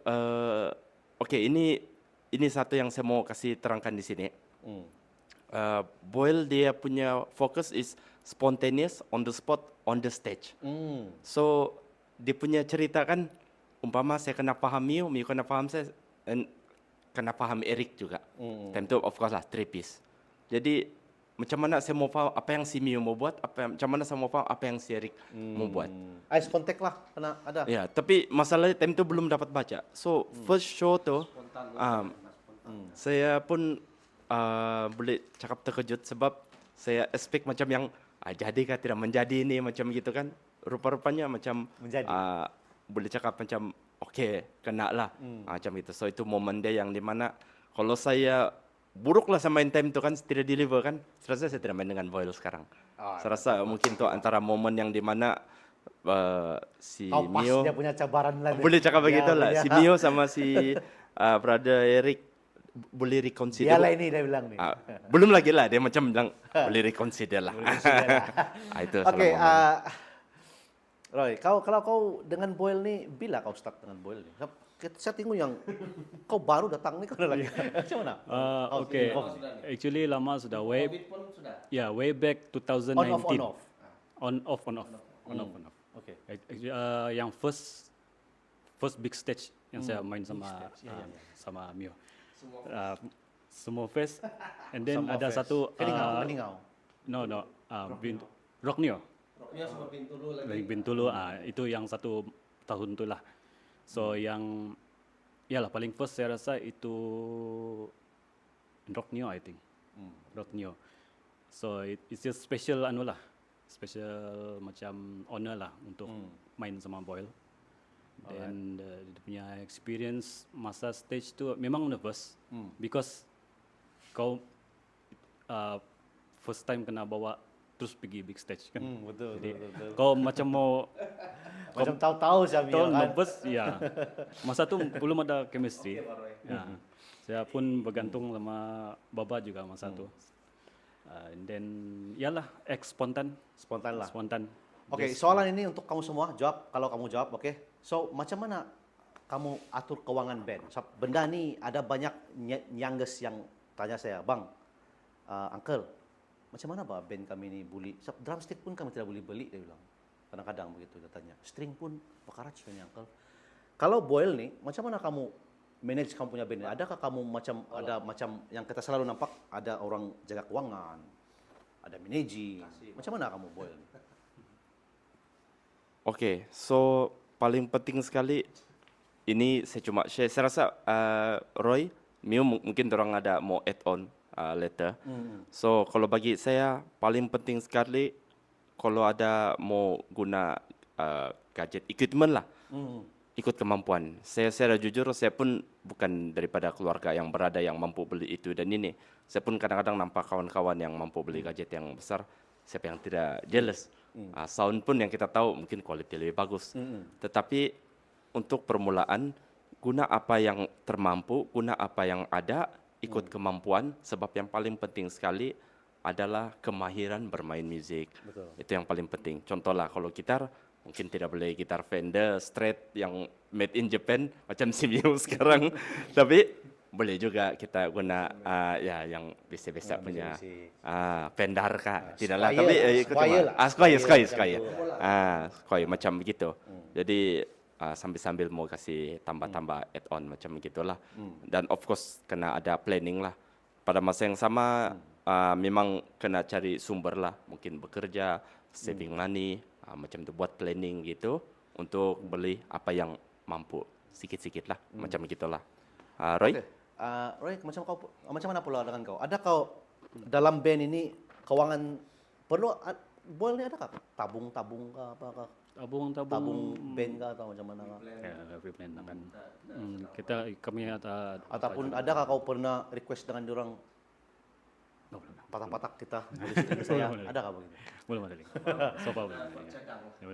oke, ini satu yang saya mau kasih terangkan di sini. Boil dia punya fokus is spontaneous, on the spot, on the stage. So dia punya cerita kan, umpama saya kena paham Mio kena paham saya, dan kena paham Eric juga. Time tu of course lah 3 piece. Jadi macam mana saya mau paham apa yang si Mio mau buat, macam mana saya mau paham apa yang si Eric mau buat. Eye contact lah, kena ada. Ya, tapi masalahnya time tu belum dapat baca. So first show tu, saya pun boleh cakap terkejut sebab saya expect macam yang Jadikah tidak menjadi ini macam gitu kan? Rupa-rupanya macam Menjadi. boleh cakap macam oke, kena lah macam itu. So itu momen dia yang dimana kalau saya buruk lah sama In Time itu kan tidak deliver kan, serasa saya tidak main dengan Boyle sekarang. Saya rasa mungkin itu antara momen yang dimana si Kau pas Mio dia punya cabaran lah. boleh cakap Dia begitu lah. punya- Si Mio sama si brother Eric boleh reconsider. Dialah ini dia bilang nih. Belum lagi lah dia macam bilang boleh reconsider lah. Itu salah Oke, momen. Roy, kalau kau dengan Boyle nih, bila kau start dengan Boyle nih? Saya tengok yang kau baru datang nih kau udah lagi. Macam mana? Kau Okay, inform. actually lama sudah way back 2019. On off, on off. On off, on off, on off, on off. Oke. Actually, yang first big stage yang saya main sama sama Mio. Semua fest, and then Semua ada fest. satu Keningau. no Rock Neo. Dari Bintulu, itu yang satu tahun tu lah. So yang ya lah paling first saya rasa itu Rock Neo I think. Rock Neo. So it's just special anu lah. Special macam honor lah untuk main sama Boyle. Dan dia punya experience masa stage tu memang nervous because kau first time kena bawa terus pergi big stage kan. Betul, Jadi betul. kau macam mau Macam tahu-tahu siapa tahu kan. nervous ya. Masa tu belum ada chemistry. Ya. Saya pun bergantung sama Baba juga masa tu. And then yalah spontan. Spontan lah. Spontan. Oke, soalan ini untuk kamu semua, jawab kalau kamu jawab, oke. So, macam mana kamu atur keuangan band? So, benda ni ada banyak nyangges yang tanya saya, Bang, Uncle, macam mana bah band kami ni boleh, so, drumstick pun kami tidak boleh beli, dia bilang. Kadang-kadang begitu dia tanya. String pun pekarat sebenarnya, Uncle. Kalau Boyle nih, macam mana kamu manage kamu punya band ini? Adakah kamu macam yang kita selalu nampak, ada orang jaga keuangan, ada managing, macam mana kamu Boyle nih? Oke, so paling penting sekali ini saya cuma share. Saya rasa Roy, Mio mungkin orang ada mau add on later. So kalau bagi saya paling penting sekali kalau ada mau guna gadget equipment lah, ikut kemampuan. Saya jujur saya pun bukan daripada keluarga yang berada yang mampu beli itu dan ini. Saya pun kadang-kadang nampak kawan-kawan yang mampu beli gadget yang besar. Siapa yang tidak jealous? Sound pun yang kita tahu mungkin quality lebih bagus. Tetapi untuk permulaan, guna apa yang termampu, guna apa yang ada, ikut kemampuan. Sebab yang paling penting sekali adalah kemahiran bermain musik. Betul. Itu yang paling penting. Contohlah kalau gitar, mungkin tidak boleh gitar Fender straight yang made in Japan macam si Mio sekarang. Tapi boleh juga kita guna ya yang biasa-biasa punya Fender kah? Tidaklah, tapi ikut Squire lah. Squire. Squire macam begitu. Jadi sambil-sambil mau kasih tambah-tambah add-on macam begitulah. Dan of course kena ada planning lah. Pada masa yang sama memang kena cari sumber lah. Mungkin bekerja, saving money, macam tu buat planning gitu untuk beli apa yang mampu sikit-sikit lah macam begitulah. Roy? Okay. Roy, macam mana pula dengan kau? Ada kau dalam band ini keuangan perlu Boyle ni adakah tabung-tabung kah apakah? Tabung Tabung band kah atau macam mana kah? ya, every plan akan kami ada Ataupun adakah kau pernah request dengan diorang patah-patah kita boleh string saya? Adakah begitu? belum ada lagi. So far belum. Ya, bercadang. Kami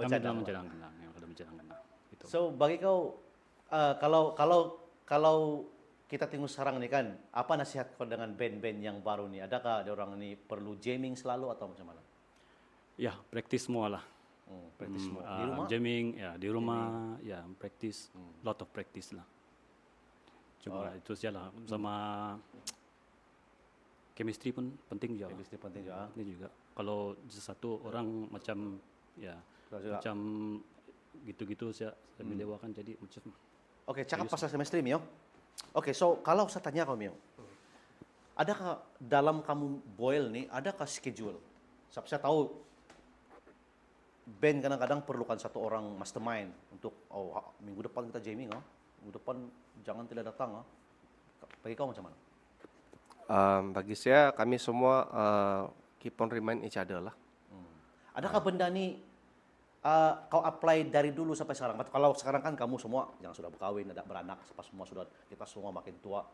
Bercadang. dalam mencadang tenang, yang kada mencadang tenang. Itu. So bagi kau kalau kita tengok sekarang ni kan, apa nasihat kau dengan band-band yang baru ni? Adakah diorang ni perlu jamming selalu atau macam mana? Ya, praktis semua lah. Practice semua di rumah. Jamming, ya di rumah, ya practice, lot of practice lah. Cuma itu saja lah. Sama chemistry pun penting juga. Chemistry penting juga. Penting juga. Kalau satu orang macam ya Betul juga. macam gitu-gitu saya melewakan jadi macam Oke, cakap pasal chemistry Mio. Oke, so kalau saya tanya kau Mio, adakah dalam kamu Boyle nih, adakah schedule? Saya tahu band kadang-kadang perlukan satu orang mastermind untuk minggu depan kita jamming minggu depan jangan tidak datang Bagi kau macam mana? Bagi saya kami semua keep on remind each other lah. Adakah benda ni kau apply dari dulu sampai sekarang? Kalau sekarang kan kamu semua yang sudah berkawin, ada beranak, kita semua makin tua.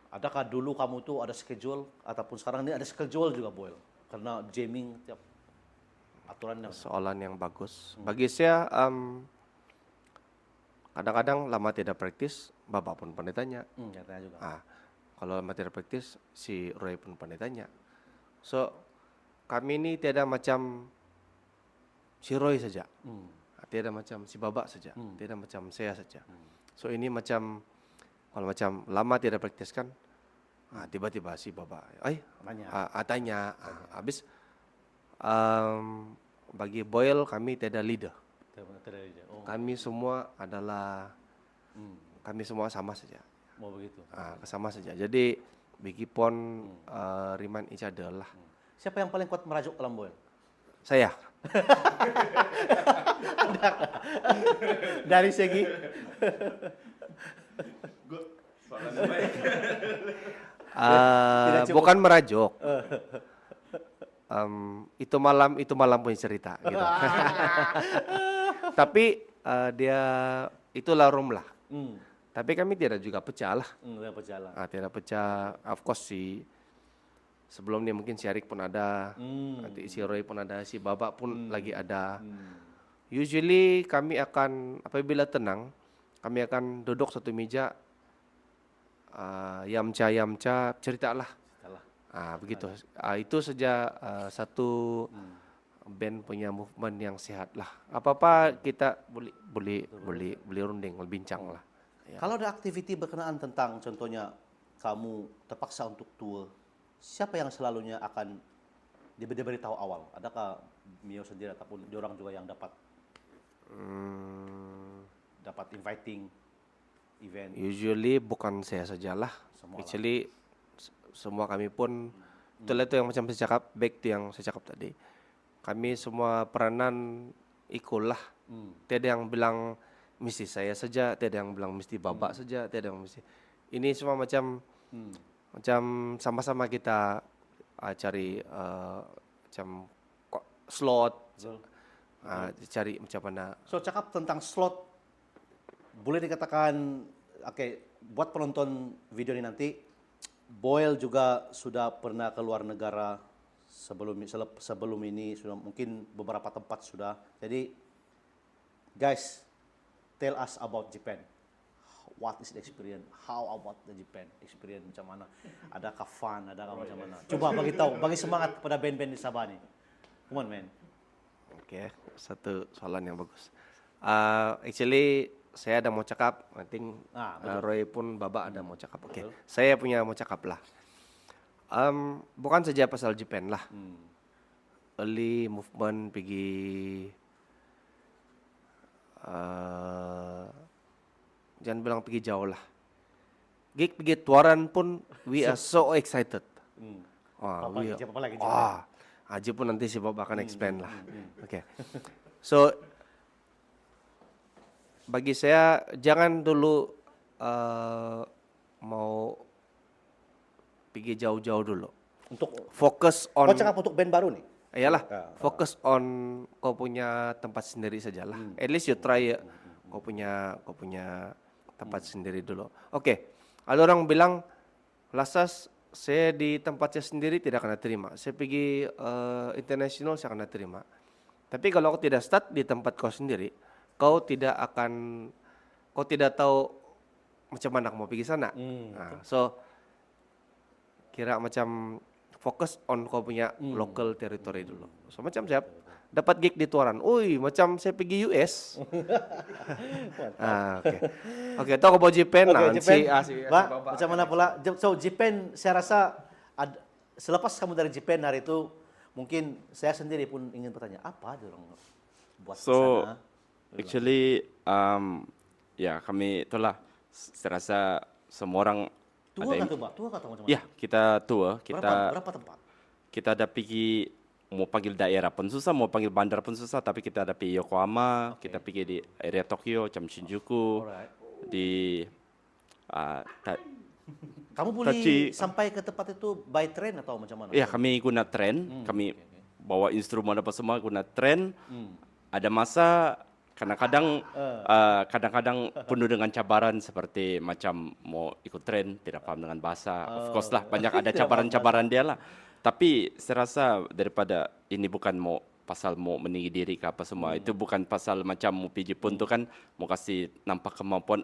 Adakah dulu kamu tuh ada schedule ataupun sekarang ini ada schedule juga Boyle? Karena jamming tiap aturan yang Soalan yang bagus. Bagi saya, kadang-kadang lama tidak praktis, Bapak pun pandai tanya. katanya juga. Kalau lama tidak praktis, si Roy pun pandai tanya. So, kami ini tidak macam si Roy saja. Tidak macam si Babak saja. Tidak macam saya saja. So, ini macam, kalau macam lama tidak praktis kan, tiba-tiba si Babak, tanya. Habis, bagi Boyle kami tidak leader. Kami semua adalah kami semua sama saja. Mau begitu. Sama saja. Jadi bagi pon remind each other lah. Siapa yang paling kuat merajuk dalam Boyle? Saya. Dari segi Bukan merajuk. Itu malam punya cerita gitu. Tapi dia itulah room lah. Tapi kami tidak juga pecah lah. Tidak pecah. Of course si sebelumnya mungkin si Arik pun ada, nanti si Roy pun ada, si Babak pun lagi ada. Usually kami akan apabila tenang, kami akan duduk satu meja, yamca cerita lah. Begitu. Itu saja satu band punya movement yang sehat lah. Apa-apa kita boleh runding, boleh bincang lah. Ya. Kalau ada aktiviti berkenaan tentang contohnya kamu terpaksa untuk tour, siapa yang selalunya akan diberitahu awal? Adakah Mio sendiri ataupun diorang juga yang dapat inviting event? Usually bukan saya sajalah. Actually semua kami pun itulah itu yang macam saya cakap, back to yang saya cakap tadi. Kami semua peranan ikut lah. Tidak yang bilang mesti saya saja, tidak yang bilang mesti Babak saja, tidak yang mesti. Ini semua macam sama-sama kita cari macam slot, cari macam mana. So cakap tentang slot, boleh dikatakan, buat penonton video ini nanti, Boyle juga sudah pernah ke luar negara sebelum ini, sudah mungkin beberapa tempat sudah. Jadi, guys, tell us about Japan. What is the experience? How about the Japan experience, macam mana? Adakah fun? Adakah macam mana? Coba bagi tahu, bagi semangat pada band-band di Sabah ni. Come on, man. Oke, satu soalan yang bagus. Actually saya ada mau cakap, I think Roy pun Babak ada mau cakap. Oke, saya punya mau cakap lah. Bukan saja pasal Japan lah. Early movement pergi jangan bilang pergi jauh lah. Gig pergi Tuaran pun we are so excited. Apa lagi? Haji pun nanti si Babak akan explain lah. Oke. So bagi saya jangan dulu mau pergi jauh-jauh dulu. Untuk Fokus on. kau cakap untuk band baru nih? Iyalah, fokus on kau punya tempat sendiri sajalah. At least you try kau punya tempat sendiri dulu. Oke. Ada orang bilang lasas saya di tempat saya sendiri tidak akan terima. Saya pergi international saya akan terima. Tapi kalau kau tidak start di tempat kau sendiri, kau tidak tahu macam mana kau mau pergi sana. So kira macam fokus on kau punya local territory dulu. So macam saya dapat gig di Tuaran. Macam saya pergi US. Oke, tahu kau bawa Japan lah. Macam mana pula? So Japan, saya rasa selepas kamu dari Japan hari itu, mungkin saya sendiri pun ingin bertanya, apa dia orang buat di sana? Actually, kami itulah, saya rasa semua orang Tua kan tuh, Mbak? Tua atau macam mana? Ya, kita tua. Berapa tempat? Kita ada pergi, mau panggil daerah pun susah, mau panggil bandar pun susah, tapi kita ada pergi Yokohama, kita pergi di area Tokyo, macam Shinjuku, di Kamu boleh sampai ke tempat itu by train atau macam mana? Ya, kami guna tren, kami bawa instrumen apa semua guna tren. Ada masa kadang-kadang kadang-kadang penuh dengan cabaran seperti macam mau ikut tren, tidak paham dengan bahasa. Of course lah, banyak ada cabaran-cabaran dia lah. Tapi saya rasa daripada ini bukan mau pasal mau meninggi diri ke apa semua. Itu bukan pasal macam mau pergi Jepun tu kan mau kasih nampak kemampuan.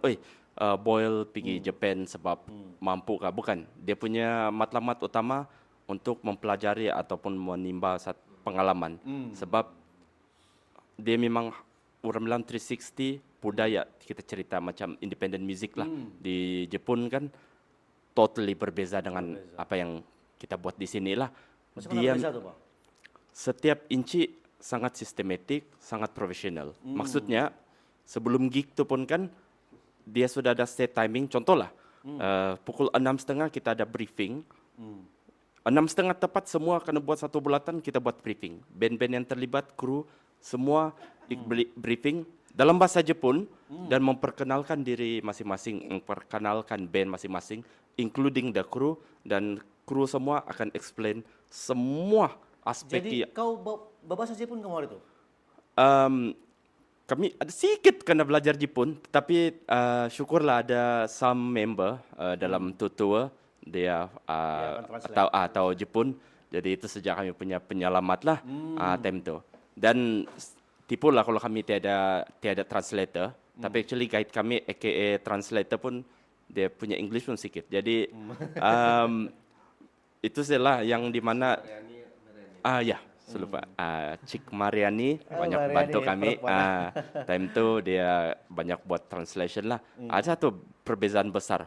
Boyle pergi Japan sebab mampu kah? Bukan. Dia punya matlamat utama untuk mempelajari ataupun menimba pengalaman. Sebab dia memang orang bilang 360 budaya kita cerita macam independent music lah di Jepun kan totally berbeza dengan apa yang kita buat di sini lah. Macam mana Dia berbeza tu, Pak? setiap inci sangat sistematik, sangat profesional. Maksudnya sebelum gig tu pun kan dia sudah ada set timing. Contohlah pukul 6.30 kita ada briefing. 6.30 tepat semua kena buat satu bulatan, kita buat briefing. Band-band yang terlibat, kru, semua briefing dalam bahasa Jepun dan memperkenalkan diri masing-masing, memperkenalkan band masing-masing, including the crew, dan kru semua akan explain semua aspek. Jadi kau berbahasa Jepun kamu hari itu? Kami ada sedikit kena belajar Jepun, tetapi syukurlah ada some member dalam tutor dia atau Jepun. Jadi itu sejak kami punya penyelamat lah time tu. Dan tipulah kalau kami tiada translator, tapi actually guide kami aka translator pun dia punya English pun sikit. Jadi itu salah yang di mana ya lupa Cik Mariani banyak Mariani, bantu kami time tu dia banyak buat translation lah. Ada satu perbezaan besar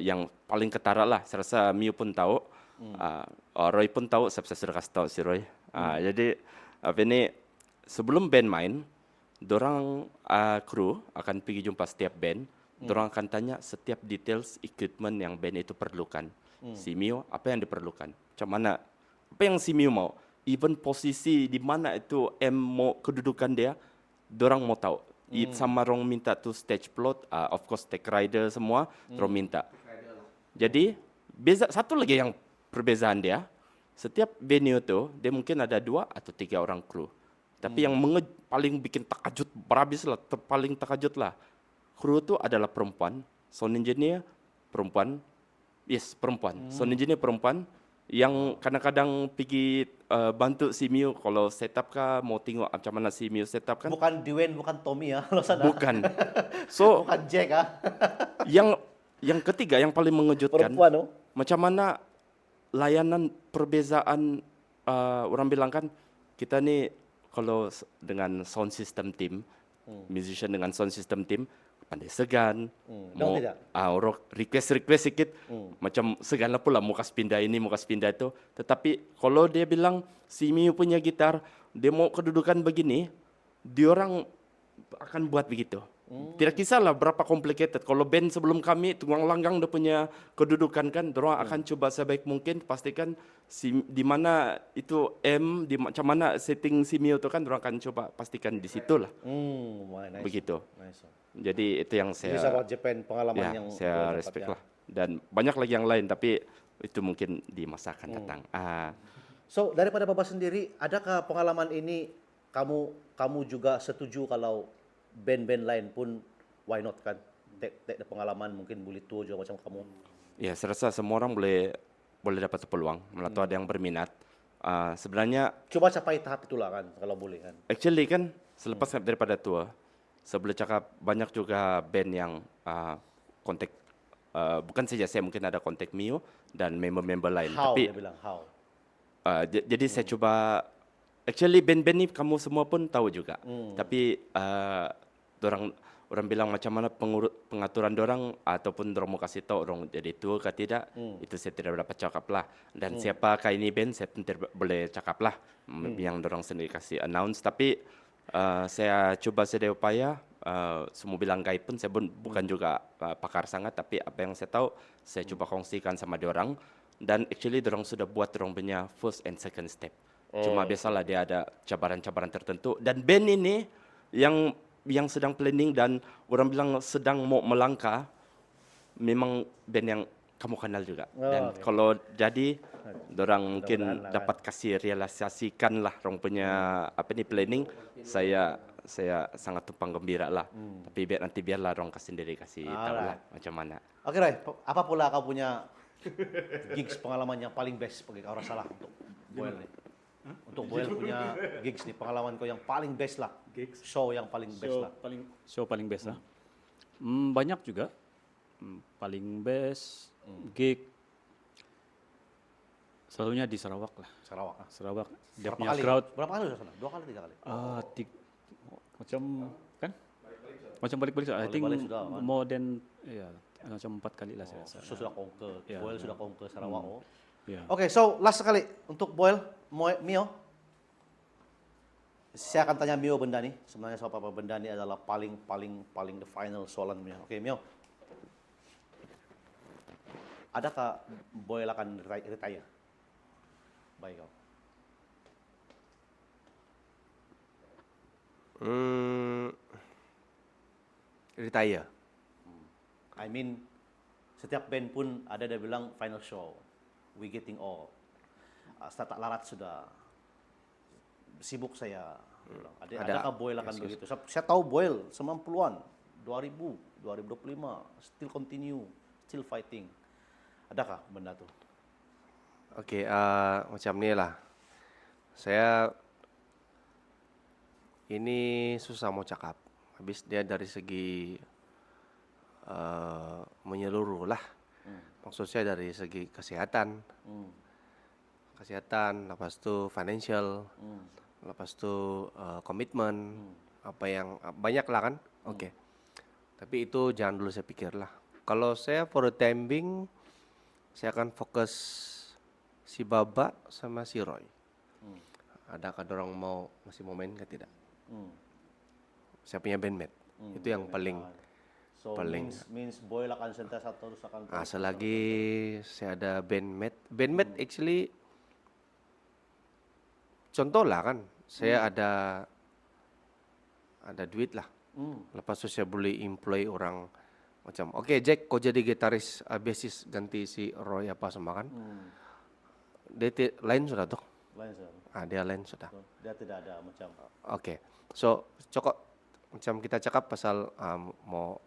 yang paling ketara lah. Saya rasa Miu pun tahu, Roy pun tahu, saya sudah kasih tahu si Roy. Jadi apa ini sebelum band main, dorang kru akan pergi jumpa setiap band. Dorang akan tanya setiap details equipment yang band itu perlukan. Si Miu apa yang diperlukan? Macam mana? Apa yang si Miu mau? Even posisi di mana itu mau kedudukan dia, dorang mau tahu. Sama orang minta tu stage plot, of course tech rider semua, dorang minta. Jadi satu lagi yang perbezaan dia, setiap venue tu dia mungkin ada 2 atau 3 orang kru. Tapi yang paling bikin takajut, berhabis lah, paling takajut lah. Kru tu adalah perempuan, sound engineer perempuan, perempuan, sound engineer perempuan, yang kadang-kadang pergi bantu si Miu kalau setup kah, mau tengok macam mana si Miu setup kan. Bukan Dwayne, bukan Tommy ya, lo sana. Bukan. So Bukan Jack yang ketiga yang paling mengejutkan, Perempuan, macam mana layanan perbezaan orang bilang kan kita ni kalau dengan sound system team, musician dengan sound system team pandai segan, mau orang request sikit, macam segan lah pula mau kasih pindah ini, mau kasih pindah itu. Tetapi kalau dia bilang si Miu punya gitar, dia mau kedudukan begini, diorang akan buat begitu. Tidak kisahlah berapa complicated. Kalau band sebelum kami, tukang langgang dia punya kedudukan kan, diorang akan coba sebaik mungkin pastikan di mana itu macam mana setting si Miu itu kan, diorang akan coba pastikan di situ lah. Nice. Begitu. Nice. Jadi itu yang Jadi saya sama Japan pengalaman yang saya respect lah. Dan banyak lagi yang lain, tapi itu mungkin di masa akan datang. So daripada Bapak sendiri, adakah pengalaman ini kamu juga setuju kalau band-band lain pun why not kan? Take pengalaman mungkin boleh tour juga macam kamu. Ya, saya rasa semua orang boleh dapat peluang, malah ada yang berminat. Sebenarnya Coba capai tahap itulah kan kalau boleh kan. actually kan selepas daripada tour, saya boleh cakap banyak juga band yang kontak, bukan saja saya, mungkin ada kontak Miu dan member-member lain. How Tapi dia bilang how. jadi saya coba, actually band-band ni kamu semua pun tahu juga. Tapi orang bilang macam mana pengaturan dorang ataupun dorang mau kasih tahu orang jadi tour ke tidak, itu saya tidak dapat cakap lah. Dan siapakah ini band, saya pun tidak boleh cakap lah. Yang dorang sendiri kasih announce. Tapi saya coba sedaya upaya, semua bilang guide pun saya bukan juga pakar sangat, tapi apa yang saya tahu saya coba kongsikan sama diorang. Dan actually diorang sudah buat diorang punya first and second step. Cuma biasalah dia ada cabaran-cabaran tertentu. Dan band ini yang sedang planning dan orang bilang sedang mau melangkah, memang band yang kamu kenal juga. Oh, Dan oke. kalau jadi, dorang mungkin Mudah-mudahan lah kan. dapat kasih realisasikan lah rong punya apa nih planning. Saya sangat tumpang gembira lah. Tapi biarlah rong sendiri kasih tahu lah Alright. macam mana. Oke, Roy, apa pula kau punya gigs pengalaman yang paling best bagi orang salah untuk Boyle nih? Untuk Boyle punya gigs nih, pengalaman kau yang paling best lah. Gigs? Show yang paling best lah. Show paling best lah. Banyak juga. Paling best gig selalunya di Sarawak lah. Sarawak. Ah. Sarawak dia Berapa punya kali? crowd Berapa kali udah sana? 2 kali, 3 kali? macam kan macam balik-balik. I think Balik-balik sudah, kan? more than ya macam 4 kali lah saya rasa. Sudah conquer. Ya, Boyle sudah conquer Sarawak. Oh. Ya. Oke, so last sekali untuk Boyle, Mio. Saya akan tanya Mio benda nih. Sebenarnya soal apa benda ini adalah paling the final soalan Mio. Oke, Mio. Adakah Boyle akan retire? Baik kau. Retire. I mean, setiap band pun ada dia bilang final show. We getting old. Start tak larat sudah. Sibuk saya. Bilang. Adakah Boyle akan begitu? Saya tahu Boyle 90-an, 2000, 2025, still continue, still fighting. Adakah benda tu? Oke, macam ni lah. Saya ini susah mau cakap. Habis dia dari segi menyeluruh lah. Maksud saya dari segi kesehatan, lepas tu financial, lepas tu komitmen, apa yang banyak lah kan. Oke. Tapi itu jangan dulu saya pikir lah. Kalau saya for the time being, saya akan fokus si Baba sama si Roy. Adakah dorang masih mau main ke tidak? Saya punya bandmate. Itu yang paling. So means Boyle akan sentiasa terus akan Selagi saya ada bandmate. Bandmate actually contoh lah kan. Saya ada duit lah. Lepas itu saya boleh employ orang macam, oke, Jack, kau jadi gitaris, basis ganti si Roy apa semua kan. Dia lain sudah tuh. lain sir. Dia lain sudah. Dia tidak ada macam Oke. So, cokok macam kita cakap pasal mau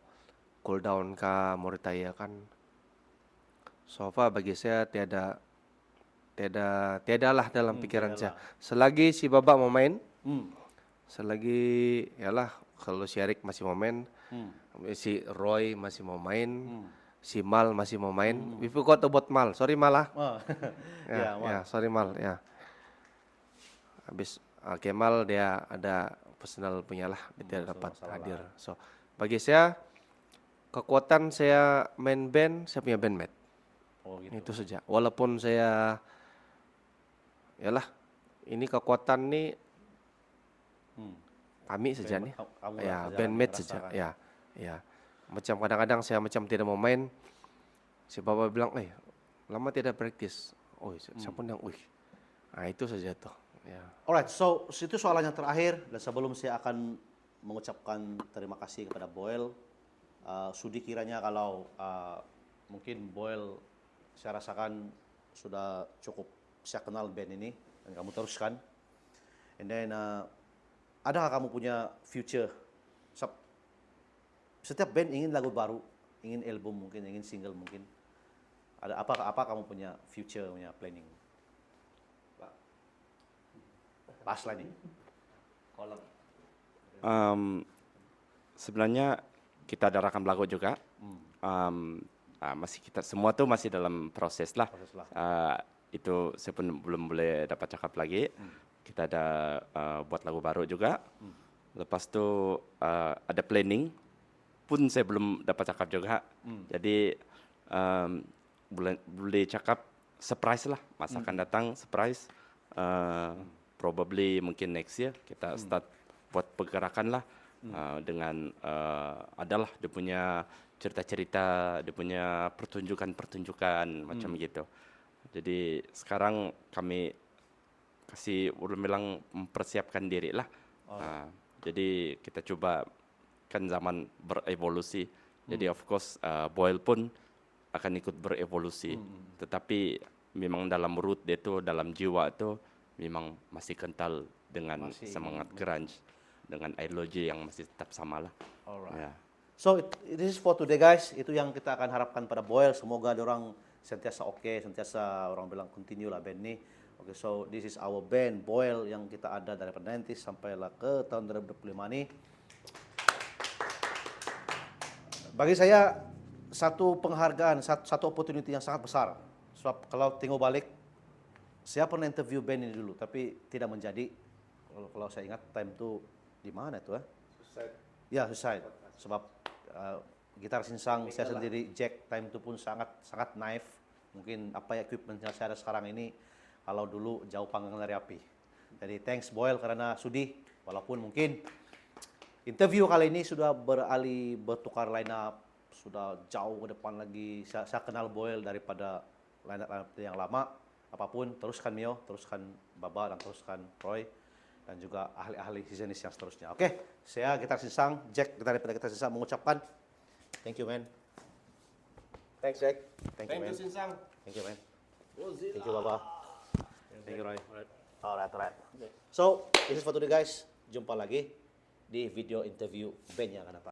cool down kah, mau retire kan. So far bagi saya tiada lah dalam pikiran saya. Selagi si Baba mau main, selagi yalah kalau si Erik masih mau main, si Roy masih mau main, si Mal masih mau main. We forgot about Mal. Sorry Mal lah. Sorry Mal ya. Habis Kemal dia ada personal punya lah, dia tidak dapat hadir. So bagi saya kekuatan saya main band, saya punya bandmate. gitu. Itu saja. Walaupun saya yalah ini kekuatan nih kami saja nih. Ya, bandmate saja. Ya. Macam kadang-kadang saya macam tidak mau main. Si Bapak bilang, lama tidak praktis. Saya pun yang, itu saja tuh. Ya. Alright, so itu soalan yang terakhir dan sebelum saya akan mengucapkan terima kasih kepada Boyle, sudi kiranya kalau mungkin Boyle saya rasakan sudah cukup saya kenal band ini dan kamu teruskan. And then adakah kamu punya future? Setiap band ingin lagu baru, ingin album mungkin, ingin single mungkin. Ada apa kamu punya future, punya planning? Pas lah nih. Sebenarnya kita ada rekam lagu juga. Masih kita semua tuh masih dalam proses lah. Itu saya pun belum boleh dapat cakap lagi. Kita ada buat lagu baru juga. Lepas tu ada planning pun saya belum dapat cakap juga. Jadi boleh cakap surprise lah. Masa akan datang surprise. Probably mungkin next year kita start buat pergerakan lah dengan adalah dia punya cerita-cerita, dia punya pertunjukan macam gitu. Jadi sekarang kami kasih ulun bilang mempersiapkan diri lah. Jadi kita coba kan zaman berevolusi. Jadi of course Boyle pun akan ikut berevolusi. Tetapi memang dalam root dia tu, dalam jiwa tu memang masih kental dengan semangat grunge, dengan ideologi yang masih tetap sama lah. Alright. Ya. So this is for today guys. Itu yang kita akan harapkan pada Boyle. Semoga orang sentiasa oke, sentiasa orang bilang continue lah band ni. Oke, so this is our band Boyle yang kita ada dari 90s sampai lah ke tahun 2025 ni. Bagi saya satu penghargaan, satu opportunity yang sangat besar. Sebab kalau tengok balik, saya pernah interview band ini dulu, tapi tidak menjadi. Kalau saya ingat time tu di mana itu? Ya, Suicide. Sebab gitar sinsang saya sendiri, Jack, time itu pun sangat naif. Mungkin apa equipment yang saya ada sekarang ini, kalau dulu jauh panggang dari api. Jadi thanks Boyle karena sudi, walaupun mungkin interview kali ini sudah bertukar line up, sudah jauh ke depan lagi. Saya kenal Boyle daripada line up yang lama. Apapun, teruskan Mio, teruskan Baba, dan teruskan Roy, dan juga ahli-ahli sejenis yang seterusnya. Oke, saya gitar sinsang, Jack daripada gitar sinsang mengucapkan thank you man. Thanks Jack. Thank you man. Sinsang. Thank you man. Thank you Baba. Thank you Roy. Alright. So, this is for today guys. Jumpa lagi di video interview band yang akan datang.